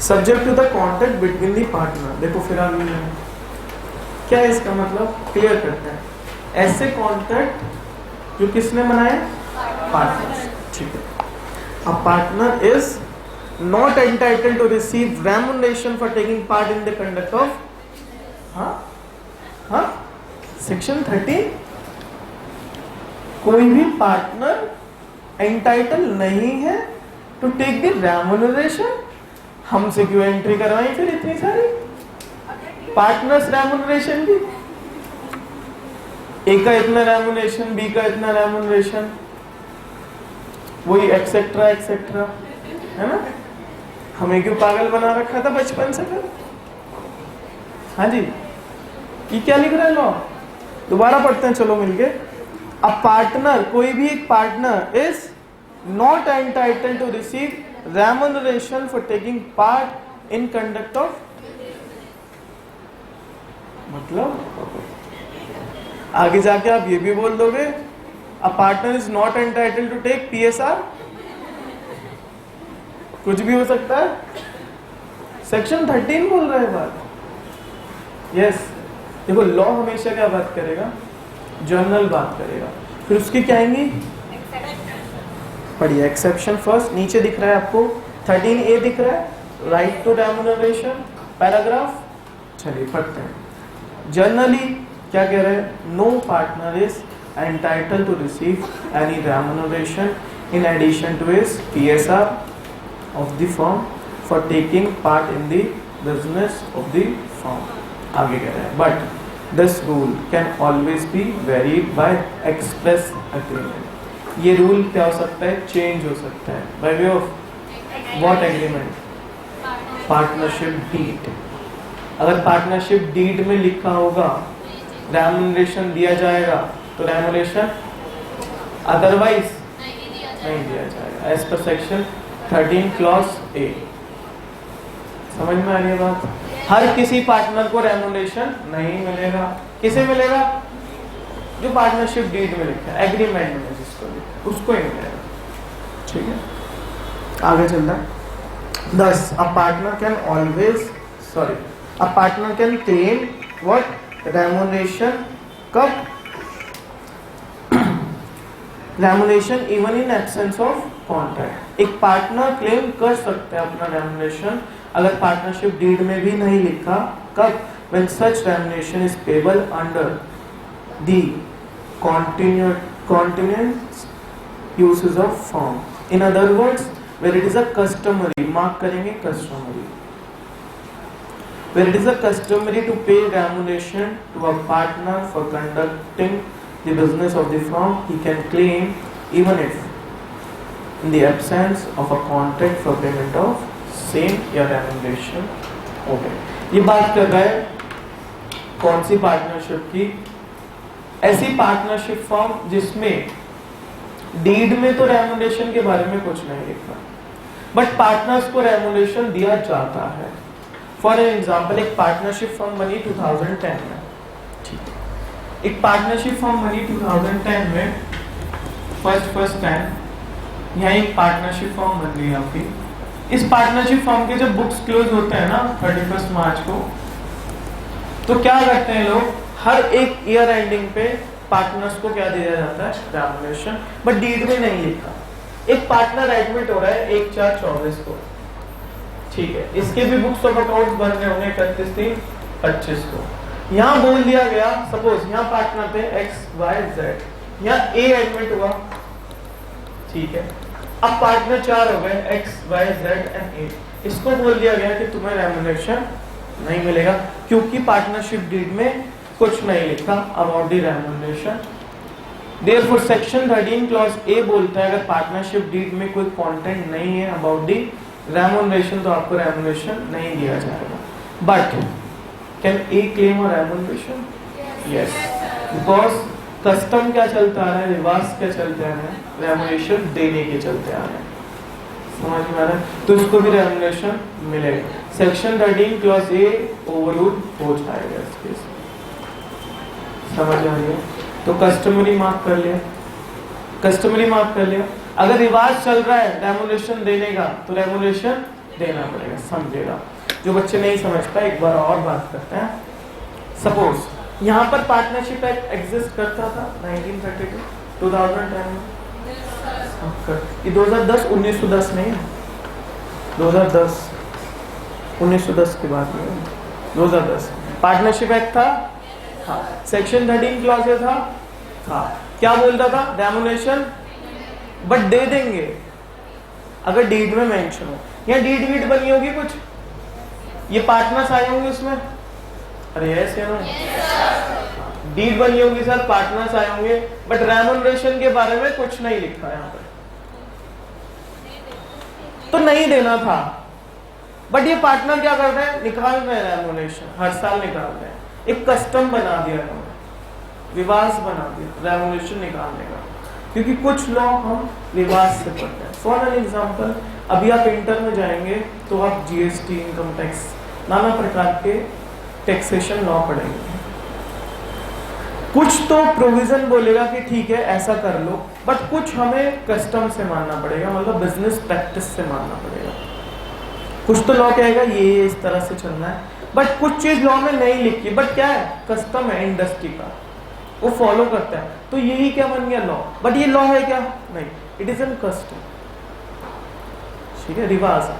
subject to the contract between the partner. देखो फिर आगे क्या है इसका मतलब, क्लियर करते हैं। ऐसे कॉन्ट्रैक्ट जो किसने बनाए, पार्टनर, ठीक है। A partner is not entitled to receive remuneration for taking part in the conduct of, section 13। कोई भी पार्टनर एंटाइटल नहीं है टू टेक द रेम्युनरेशन। हमसे क्यों एंट्री करवाई फिर इतनी सारी पार्टनर्स रेम्युनरेशन की, ए का इतना रेम्युनरेशन, बी का इतना रेम्युनरेशन, वही एक्सेट्रा एक्सेट्रा, है ना। हमें क्यों पागल बना रखा था बचपन से फिर। हाँ जी, ये क्या लिख रहा है लॉ, दोबारा पढ़ते हैं चलो मिलके। अ पार्टनर, कोई भी एक partner is not entitled to receive remuneration for taking part in conduct of, मतलब आगे जाके आप ये भी बोल दोगे a partner is not entitled to take PSR, कुछ भी हो सकता है। सेक्शन 13 बोल रहा है बात। यस, देखो लॉ हमेशा क्या बात करेगा, जनरल बात करेगा, फिर उसकी क्या आएंगी, पढ़िए एक्सेप्शन फर्स्ट। नीचे दिख रहा है आपको 13A दिख रहा है, राइट टू रेम्युनरेशन पैराग्राफ। चलिए पढ़ते हैं। जनरली क्या कह रहे हैं, no partner is entitled to receive any remuneration in addition to his PSR of the firm for taking part in the business of the firm. आगे कह रहे हैं but this rule can always be varied by express agreement. ये rule क्या हो सकता है, change हो सकता है by way of what agreement, partnership deed. अगर पार्टनरशिप डीड में लिखा होगा रेम्युनरेशन दिया जाएगा तो रेम्युनरेशन, अदरवाइज नहीं दिया जाएगा as per section 13 clause A। समझ में आ रही है बात। हर किसी पार्टनर को रेम्युनरेशन नहीं मिलेगा, किसे मिलेगा, जो पार्टनरशिप डीड में लिखा है, एग्रीमेंट में जिसको लिखा उसको ही मिलेगा, ठीक है। आगे चलता है 10। A partner can always, sorry, a partner can claim what, remuneration, कब, remuneration even in absence of contract. एक पार्टनर क्लेम कर सकते हैं अपना रेम्युनरेशन अगर पार्टनरशिप डीड में भी नहीं लिखा, कब, when such remuneration is payable under the continuous uses of firm. In other words, where it is a customary, mark करेंगे customary, where it is a customary to pay remuneration to a partner for conducting the business of the firm, he can claim even if in the absence of a contract for payment of same या remuneration हो गए। ये बात कर रहा है कौन सी partnership की, ऐसी पार्टनरशिप फॉर्म जिसमें डीड में तो रेम्युनरेशन के बारे में कुछ नहीं लिखा बट पार्टनर्स को रेम्युनरेशन दिया जाता है। फॉर एग्जांपल एक पार्टनरशिप फॉर्म बनी 2010 में, ठीक है, एक पार्टनरशिप फॉर्म बनी 2010 में, फर्स्ट टाइम यहाँ एक पार्टनरशिप फॉर्म बन गई आपकी। इस पार्टनरशिप फॉर्म के जब बुक्स क्लोज होते हैं ना 31 मार्च को, तो क्या करते हैं लोग, हर एक ईयर एंडिंग पे पार्टनर्स को क्या दिया जाता है, रेम्युनरेशन, बट डीड में नहीं लिखा। एक पार्टनर एडमिट हो रहा है 1/4/24 को, ठीक है, इसके भी बुक्स ऑफ अकाउंट्स बन रहे होंगे 31/3/25 को। यहाँ बोल दिया गया, सपोज यहाँ पार्टनर थे XYZ, यहाँ A एडमिट हुआ, ठीक है, अब पार्टनर 4 हो गए XYZ एंड A। इसको बोल दिया गया कि तुम्हें रेम्युनरेशन नहीं मिलेगा क्योंकि पार्टनरशिप डीड में कुछ नहीं लिखा about the remuneration. Therefore section 13 clause A बोलता है अगर पार्टनरशिप डीड में कोई कंटेंट नहीं है अबाउट द रेम्युनरेशन तो आपको रेम्युनरेशन नहीं दिया जाएगा। But can A claim a remuneration? Yes, because custom क्या चलता आ रहा है, रिवाज क्या चलते आ रहे हैं, रेम्युनरेशन देने के चलते आ रहे हैं, समझ में आ रहा है, तो इसको भी रेम्युनरेशन मिलेगा। सेक्शन 13 क्लॉज A ओवररूल हो जाएगा इस केस में, समझ आ रही है। तो कस्टमरी मार्क कर लिया, कस्टमरी मार्क कर लिया। अगर रिवाज चल रहा है रेम्युनरेशन देने का तो रेम्युनरेशन देना पड़ेगा, समझेगा। जो बच्चे नहीं समझ पाए एक बार और बात करते हैं। सपोज यहाँ पर पार्टनरशिप एक्ट एग्जिस्ट करता था 1932 2010 में। ये 2010 1910 नहीं है, 2010 1910 की बात नहीं है, 2010 पार्टनरशिप एक्ट था। हाँ, सेक्शन 13 क्लॉज था। हाँ, क्या बोलता था? रेमुनेशन बट दे देंगे अगर डीड में मेंशन हो। या डीड वीड बनी होगी कुछ, ये पार्टनर्स आए होंगे उसमें। अरे यस या नो? डीड बनी होगी सर, पार्टनर्स आए होंगे, बट रेमुनरेशन के बारे में कुछ नहीं लिखा है यहाँ पर, तो नहीं देना था। बट ये पार्टनर क्या कर रहे हैं? निकाल रहे हैं रेमुनरेशन, हर साल निकाल रहे हैं। एक कस्टम बना दिया उन्होंने, विवाद बना दिया रेमुनरेशन निकालने का, क्योंकि कुछ लॉ हम विवाद से पढ़ते हैं। फॉर एन एग्जाम्पल, अभी आप इंटर में जाएंगे तो आप जीएसटी, इनकम टैक्स, नाना प्रकार के टैक्सेशन लॉ पढ़ेंगे। कुछ तो प्रोविजन बोलेगा कि ठीक है ऐसा कर लो, बट कुछ हमें कस्टम से मानना पड़ेगा, मतलब बिजनेस प्रैक्टिस से मानना पड़ेगा। कुछ तो लॉ कहेगा ये इस तरह से चलना है, बट कुछ चीज लॉ में नहीं लिखी, बट क्या है? कस्टम है इंडस्ट्री का, वो फॉलो करता है, तो यही क्या बन गया? लॉ। बट ये लॉ है क्या? नहीं, इट इज एन कस्टम। ठीक है, रिवाज।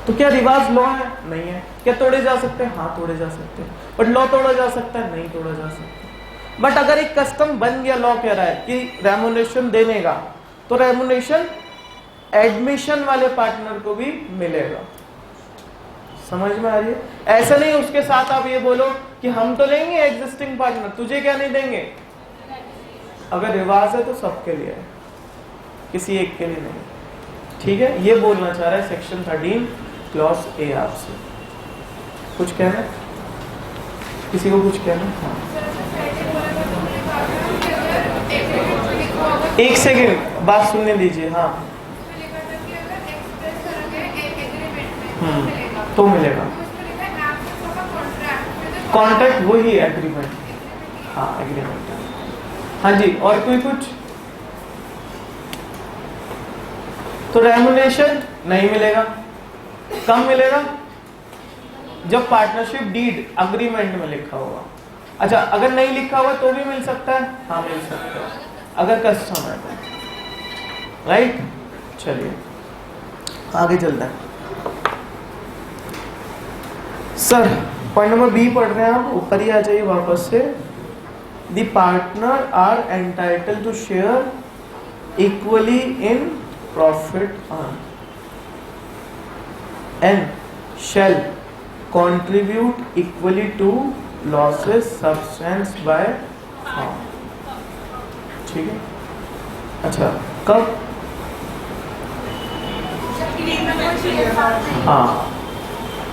तो क्या रिवाज लॉ है? नहीं है। क्या तोड़े जा सकते हैं? हाँ तोड़े जा सकते हैं। बट लॉ तोड़ा जा सकता है? नहीं तोड़ा जा सकता। बट अगर एक कस्टम बन गया, लॉ कह रहा है कि रेमुनेशन देने का, तो रेमुनेशन एडमिशन वाले पार्टनर को भी मिलेगा। समझ में आ रही है? ऐसा नहीं उसके साथ आप ये बोलो कि हम तो लेंगे एग्जिस्टिंग पार्टनर, तुझे क्या नहीं देंगे। अगर रिवाज है तो सबके लिए है, किसी एक के लिए नहीं। ठीक है, ये बोलना चाह रहा है सेक्शन 13 क्लॉज ए आपसे। कुछ कहना है? किसी को कुछ कहना है? एक सेकेंड बात सुनने दीजिए। हाँ, तो मिलेगा कॉन्ट्रैक्ट, वही एग्रीमेंट। हाँ एग्रीमेंट। हाँ जी, और कोई कुछ? तो रेमुनेशन नहीं मिलेगा, कम मिलेगा जब पार्टनरशिप डीड अग्रीमेंट में लिखा होगा। अच्छा, अगर नहीं लिखा हुआ तो भी मिल सकता है? हाँ मिल सकता है, अगर कस्टम है तो। राइट, चलिए आगे चलते हैं। सर पॉइंट नंबर बी पढ़ रहे हैं आप, ऊपर ही आ जाइए वापस से। The partner are entitle to share equally in profit earn and shall contribute equally to losses sustained by firm. ठीक है, अच्छा कब? हाँ,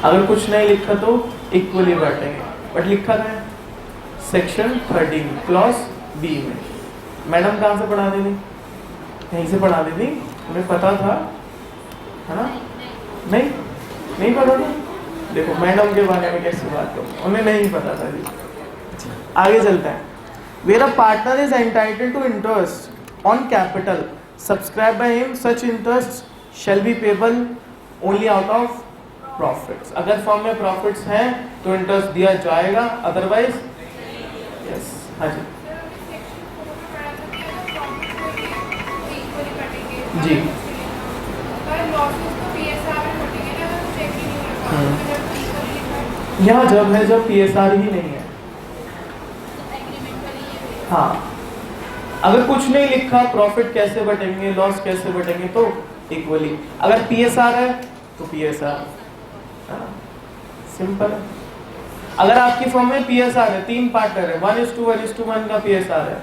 अगर कुछ नहीं लिखा तो इक्वली बांटेंगे, बट लिखा है सेक्शन 13 क्लॉज बी में। मैडम कहाँ से पढ़ा दी थी? यहीं से पढ़ा दी थी, उन्हें पता था, है ना? नहीं पता था। देखो मैडम के बारे में कैसे बात करूँ, उन्हें नहीं पता था जी। आगे चलते हैं। Where a partner is entitled to interest on capital subscribed by him, such interest shall be payable only out of profits. अगर फॉर्म में प्रॉफिट्स हैं तो इंटरेस्ट दिया जाएगा, अदरवाइज यस। हाँ जी जी। यहाँ जब है जब PSR ही नहीं है। हाँ, अगर कुछ नहीं लिखा प्रॉफिट कैसे बटेंगे, लॉस कैसे बटेंगे, तो इक्वली। अगर PSR है तो PSR, सिंपल है। अगर आपकी फर्म में PSR है, 3 पार्टनर है, 1:1:1 का PSR है,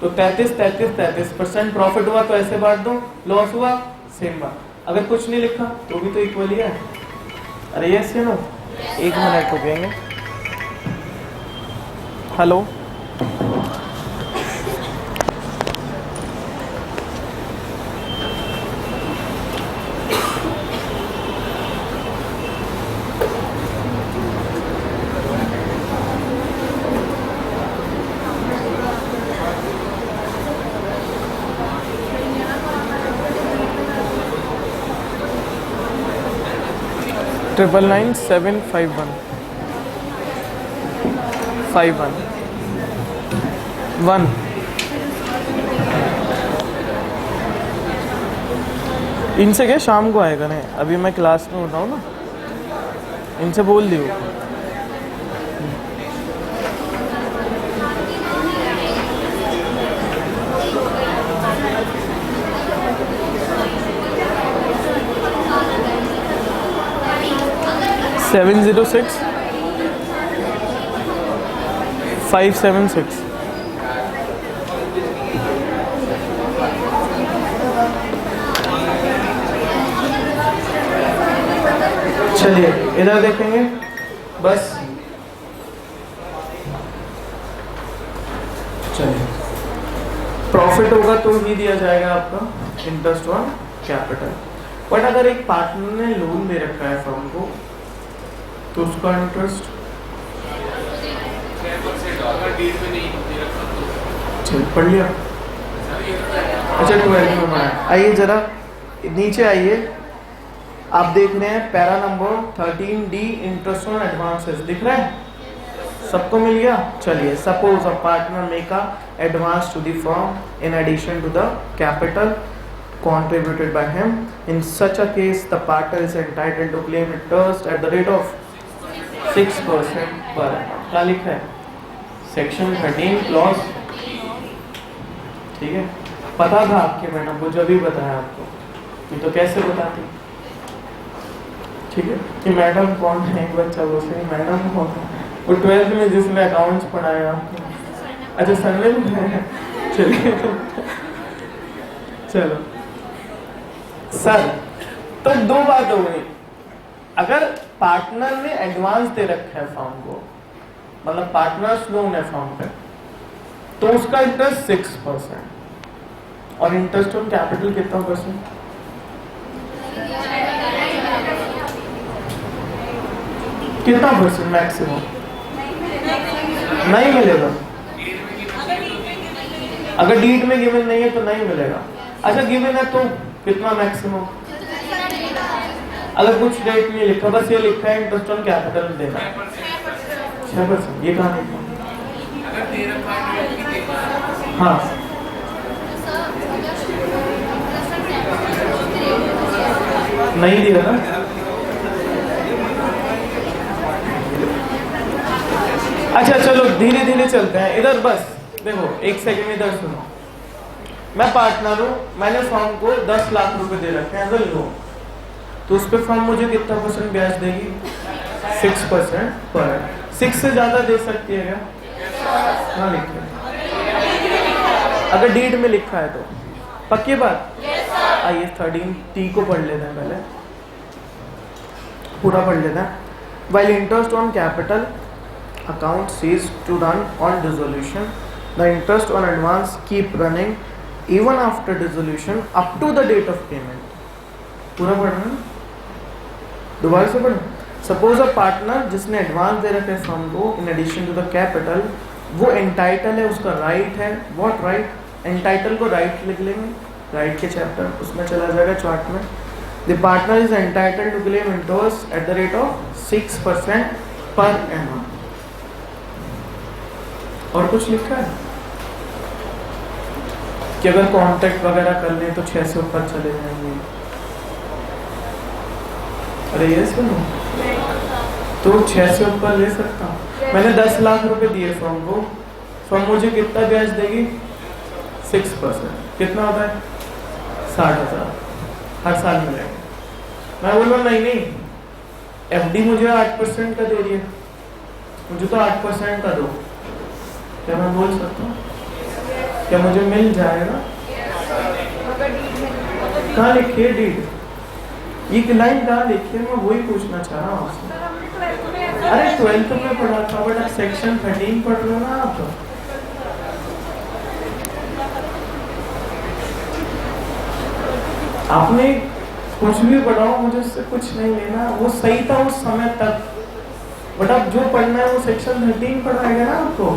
तो 33% प्रॉफिट हुआ तो ऐसे बांट दो, लॉस हुआ सेम बात। अगर कुछ नहीं लिखा तो भी तो इक्वली है। अरे यस या नो? 1 मिनट रुकेंगे। हेलो, $99751 5 1 इनसे क्या शाम को आएगा नहीं, अभी मैं क्लास में होता हूँ ना, इनसे बोल दियो। सेवन 0 6 5 7 6। चलिए इधर देखेंगे बस। चलिए प्रॉफिट होगा तो ही दिया जाएगा आपका इंटरेस्ट ऑन कैपिटल। बट अगर एक पार्टनर ने लोन दे रखा है फर्म को तो उसका इंटरेस्ट चल पढ़ लिया। अच्छा 12 में आइए जरा नीचे आइए, आप देख रहे हैं para number 13D interest on advances दिख रहा है, सबको मिल गया। चलिए suppose a partner make a advance to the firm in addition to the capital contributed by him. In such a case the partner is entitled to claim interest at the rate of 6% per annum। क्या लिखा है? Section 13 clause, ठीक है। पता था आपके madam को, जो भी बताया आपको, ये तो कैसे बताती, ठीक है कि मैडम कौन है। एक बच्चा वो से मैडम कौन है, वो 12th में जिसने अकाउंट्स पढ़ाया आपको। अच्छा संडे में है, चलिए चलो सर। तो दो बात हो गई, अगर पार्टनर ने एडवांस दे रखा है फर्म को, मतलब पार्टनर्स लोन है फर्म पे, तो उसका इंटरेस्ट 6% और इंटरेस्ट ऑन कैपिटल कितना %? कितना % मैक्सिमम? नहीं मिलेगा। अगर डीड में गिवन नहीं है तो नहीं मिलेगा। अच्छा गिवन है तो कितना मैक्सिमम? अगर कुछ डेट नहीं लिखा, बस ये लिखा है इंटरेस्ट ऑन कैपिटल देना 6%, ये कहाँ लिखा? हाँ नहीं दिया ना। अच्छा चलो धीरे धीरे चलते हैं इधर। बस देखो एक सेकंड इधर सुनो। मैं पार्टनर हूँ, मैंने फर्म को 10 लाख रुपए दे रखे हैं एज लोन, तो उस पर फर्म मुझे कितना % ब्याज देगी? 6% पर। 6 से ज्यादा दे सकती है क्या? हाँ लिखिए, अगर डीड में लिखा है तो। पक्की बात? आइए 13T को पढ़ लेते हैं, पहले पूरा पढ़ लेते हैं। While interest on capital account cease to run on dissolution, the interest on advance keep running even after dissolution up to the date of payment। पूरा पढ़ना है, दोबारा से पढ़ना। सपोज अ पार्टनर जिसने एडवांस दे रखे फर्म को in addition to the capital, वो एंटाइटल है, उसका राइट है। What right? एंटाइटल को राइट लिख लेंगे, राइट के चैप्टर उसमें चला जाएगा चार्ट में। The partner is entitled to claim interest at the rate of 6% per annum. और कुछ लिखा है कि अगर कॉन्ट्रैक्ट वगैरह कर लें तो 6 से ऊपर चले जाएंगे। अरे ये सुनो, तो 6 से ऊपर ले सकता हूँ। मैंने 10 लाख रुपए दिए फर्म को, फर्म मुझे कितना ब्याज देगी? 6%। कितना होता है? 60,000 हर साल मिलेगा। मैं बोलूँ नहीं, FD मुझे 8% का दे रही है, मुझे तो 8% का दो। क्या मैं बोल सकता हूँ? क्या मुझे मिल जाएगा? कहाँ लिखिए डीड? ये लाइन कहाँ लिखिए? मैं वही पूछना चाह रहा हूँ आपसे। अरे 12th में पढ़ा था, बट आप सेक्शन 13 पढ़ रहे हो ना आप। आपने कुछ भी पढ़ाओ, मुझे उससे कुछ नहीं लेना, वो सही था उस समय तक, बट अब जो पढ़ना है वो सेक्शन 13 पढ़ाएगा ना आपको।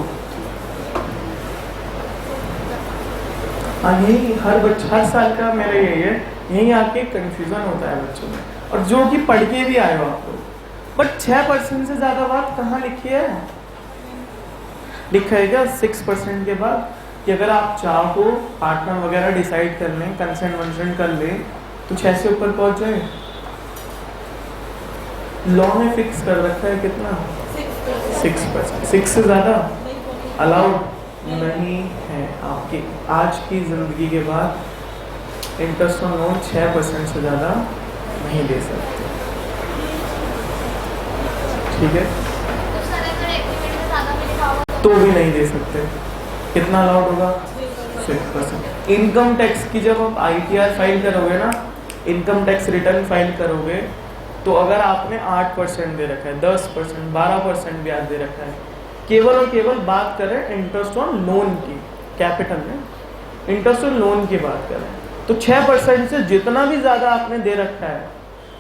हाँ यही हर साल का मेरा यही है, यही आके कंफ्यूजन होता है बच्चों में, और जो कि पढ़ के भी आए हो आप लोग। बट 6% से ज्यादा बात कहाँ लिखी है? लिखा है क्या 6% के बाद कि अगर आप चाहो पार्टनर वगैरह डिसाइड कर लें, कंसेंट वंसेंट कर लें, तो 6 से ऊपर पहुंच जाए। लॉ में फिक्स कर रखा है कितना 6%। 6 से ज़्यादा अलाउड नहीं है। आपकी आज की ज़िंदगी के बाद इंटरेस्ट ऑन लोन 6% से ज़्यादा नहीं दे सकते, ठीक है। तो भी नहीं दे सकते। कितना अलाउड होगा 6%। इनकम टैक्स की जब आप ITR फाइल करोगे ना, इनकम टैक्स रिटर्न फाइल करोगे, तो अगर आपने 8% दे रखा है, 10%, 12% ब्याज दे रखा है, केवल और केवल बात करें इंटरेस्ट ऑन लोन की, कैपिटल में इंटरेस्ट ऑन लोन की बात करें, तो 6% से जितना भी ज़्यादा आपने दे रखा है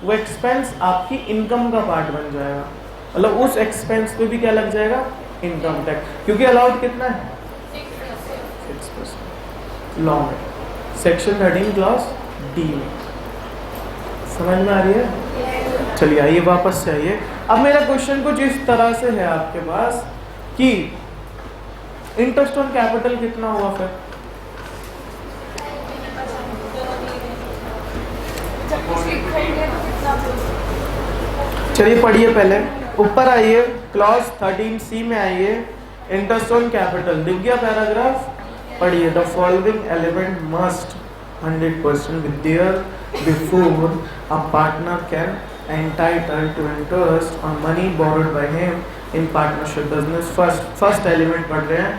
वो एक्सपेंस आपकी इनकम का पार्ट बन जाएगा। मतलब उस एक्सपेंस पे भी क्या लग जाएगा, इनकम टैक्स, क्योंकि अलाउड कितना है 6% लॉ में, सेक्शन 13 क्लॉज D में। समझ में आ रही है? चलिए आइए वापस से आइए। अब मेरा क्वेश्चन कुछ इस तरह से है आपके पास कि इंटरेस्ट ऑन कैपिटल कितना हुआ फिर, चलिए पढ़िए पहले, ऊपर आइए क्लॉज 13C में आइए, इंटरेस्ट ऑन कैपिटल दिख गया पैराग्राफ, पढ़िए। The following element must 100% with there before a partner can entitle to interest on money borrowed by him in partnership business। first element पढ़ रहे हैं,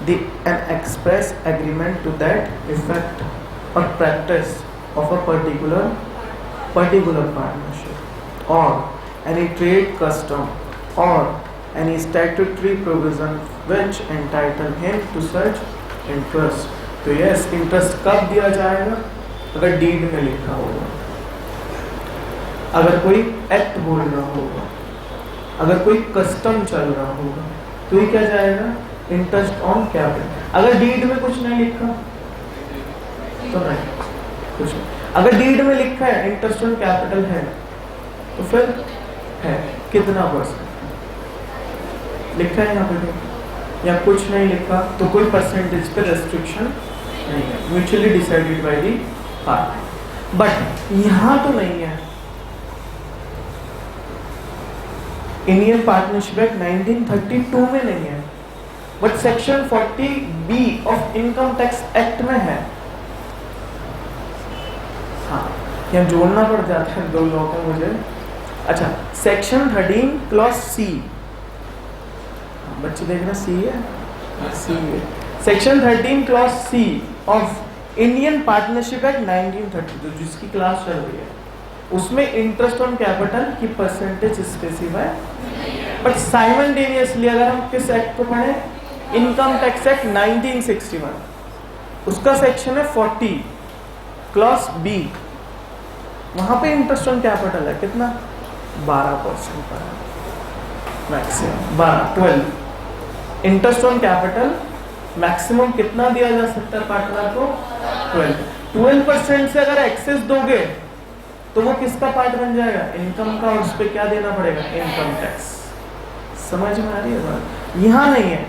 the an express agreement to that effect or practice of a particular partnership or any trade custom or any statutory provision which entitle him to such interest। तो yes, interest कब दिया जाएगा, अगर deed में लिखा होगा, अगर कोई एक्ट बोल रहा होगा, अगर कोई कस्टम चल रहा होगा, तो ये क्या जाएगा, इंटरेस्ट ऑन कैपिटल। अगर डीड में कुछ नहीं लिखा तो नहीं कुछ नहीं। अगर डीड में लिखा है इंटरेस्ट ऑन कैपिटल है, तो फिर है कितना परसेंट लिखा है यहाँ पे, या कुछ नहीं लिखा तो कोई परसेंटेज पे रेस्ट्रिक्शन नहीं है, mutually decided by the party. But यहां तो नहीं है। इंडियन पार्टनरशिप एक्ट 1932 में नहीं है, but section 40B of income tax act में है। हाँ, यहाँ जोड़ना पड़ जाता है दो लॉ को मुझे। अच्छा, सेक्शन 13 क्लॉज C, बच्चे देखना C है, C है। Section 13 clause C of Indian partnership act 1932 जिसकी क्लास चल रही है, उसमें इंटरेस्ट ऑन कैपिटल की परसेंटेज स्पेसिफाई, बट साइमल्टेनियसली अगर हम किस एक्ट को पढ़े, इनकम टैक्स एक्ट 1961, उसका सेक्शन है 40 क्लॉज B, वहां पे इंटरेस्ट ऑन कैपिटल है कितना 12% पर maximum 12 interest on capital maximum कितना दिया जा सकता है पार्टनर को 12% से अगर एक्सेस दोगे तो वो किसका पार्ट बन जाएगा, इनकम का, और उस पर क्या देना पड़ेगा, इनकम टैक्स। समझ में आ रही है बात? यहाँ नहीं है।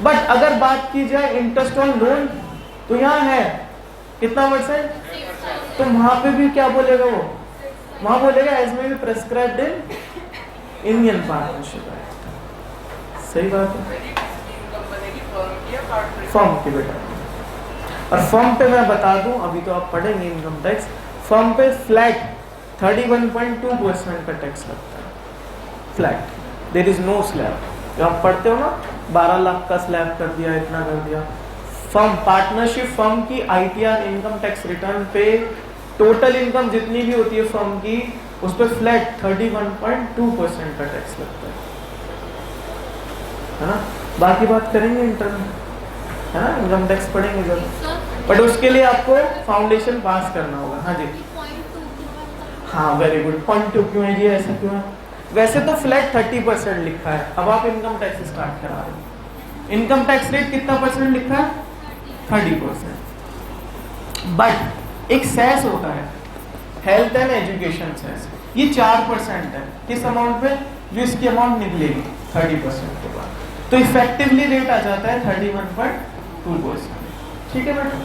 बट अगर बात की जाए इंटरेस्ट ऑन लोन, तो यहाँ है कितना परसेंट, तो वहां पे भी क्या बोलेगा वो, वहां बोलेगा एज में भी prescribed in Indian partnership act. सही बात है, फर्म की बेटा। और फर्म पे मैं बता दूं, अभी तो आप पढ़ेंगे इनकम टैक्स, फर्म पे फ्लैट 31.2% का टैक्स लगता है, flat, there is no slab. जो आप पढ़ते हो ना 12 लाख का स्लैब कर दिया, इतना कर दिया। फर्म, पार्टनरशिप फर्म की ITR इनकम टैक्स रिटर्न पे टोटल इनकम जितनी भी होती है फर्म की, उस पर फ्लैट 31.2% का टैक्स लगता है ना। बाकी बात करेंगे इंटरनल, है ना, इनकम टैक्स पढ़ेंगे जब, बट उसके लिए आपको फाउंडेशन पास करना होगा। हाँ जी, हाँ वेरी गुड। 0.2 क्यों है जी, ऐसा क्यों है? वैसे तो फ्लैट 30% लिखा है, अब आप इनकम टैक्स स्टार्ट करा रहे हो। इनकम टैक्स रेट कितना परसेंट लिखा है, 30%। बट एक सेस होता है, हेल्थ एंड एजुकेशन सेस, ये 4% है। किस अमाउंट पे, जो इसकी अमाउंट निकलेगी 30% के बाद। तो इफेक्टिवली रेट आ जाता है 31.2%। ठीक है बेटा,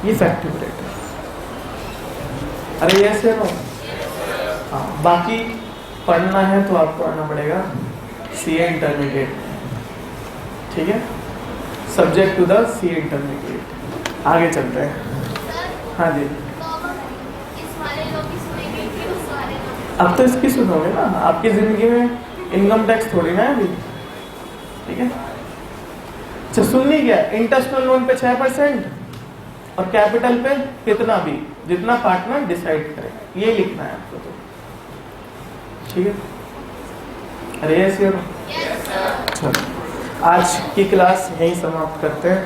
ये इफेक्टिव रेट है। अरे यस है ना? हाँ, बाकी पढ़ना है तो आपको आना पड़ेगा सीए इंटरमीडिएट। ठीक है, subject to the CA intermediate. आगे चलते हैं। हाँ जी, अब तो इसकी सुनोगे ना, आपकी जिंदगी में इनकम टैक्स थोड़ी ना है अभी। ठीक है, अच्छा सुननी क्या, इंटरनेशनल लोन पे 6% और कैपिटल पे कितना भी, जितना पार्टनर डिसाइड करे, ये लिखना है आपको। तो ठीक है, अरे यस सर। चलो आज की क्लास यहीं समाप्त करते हैं।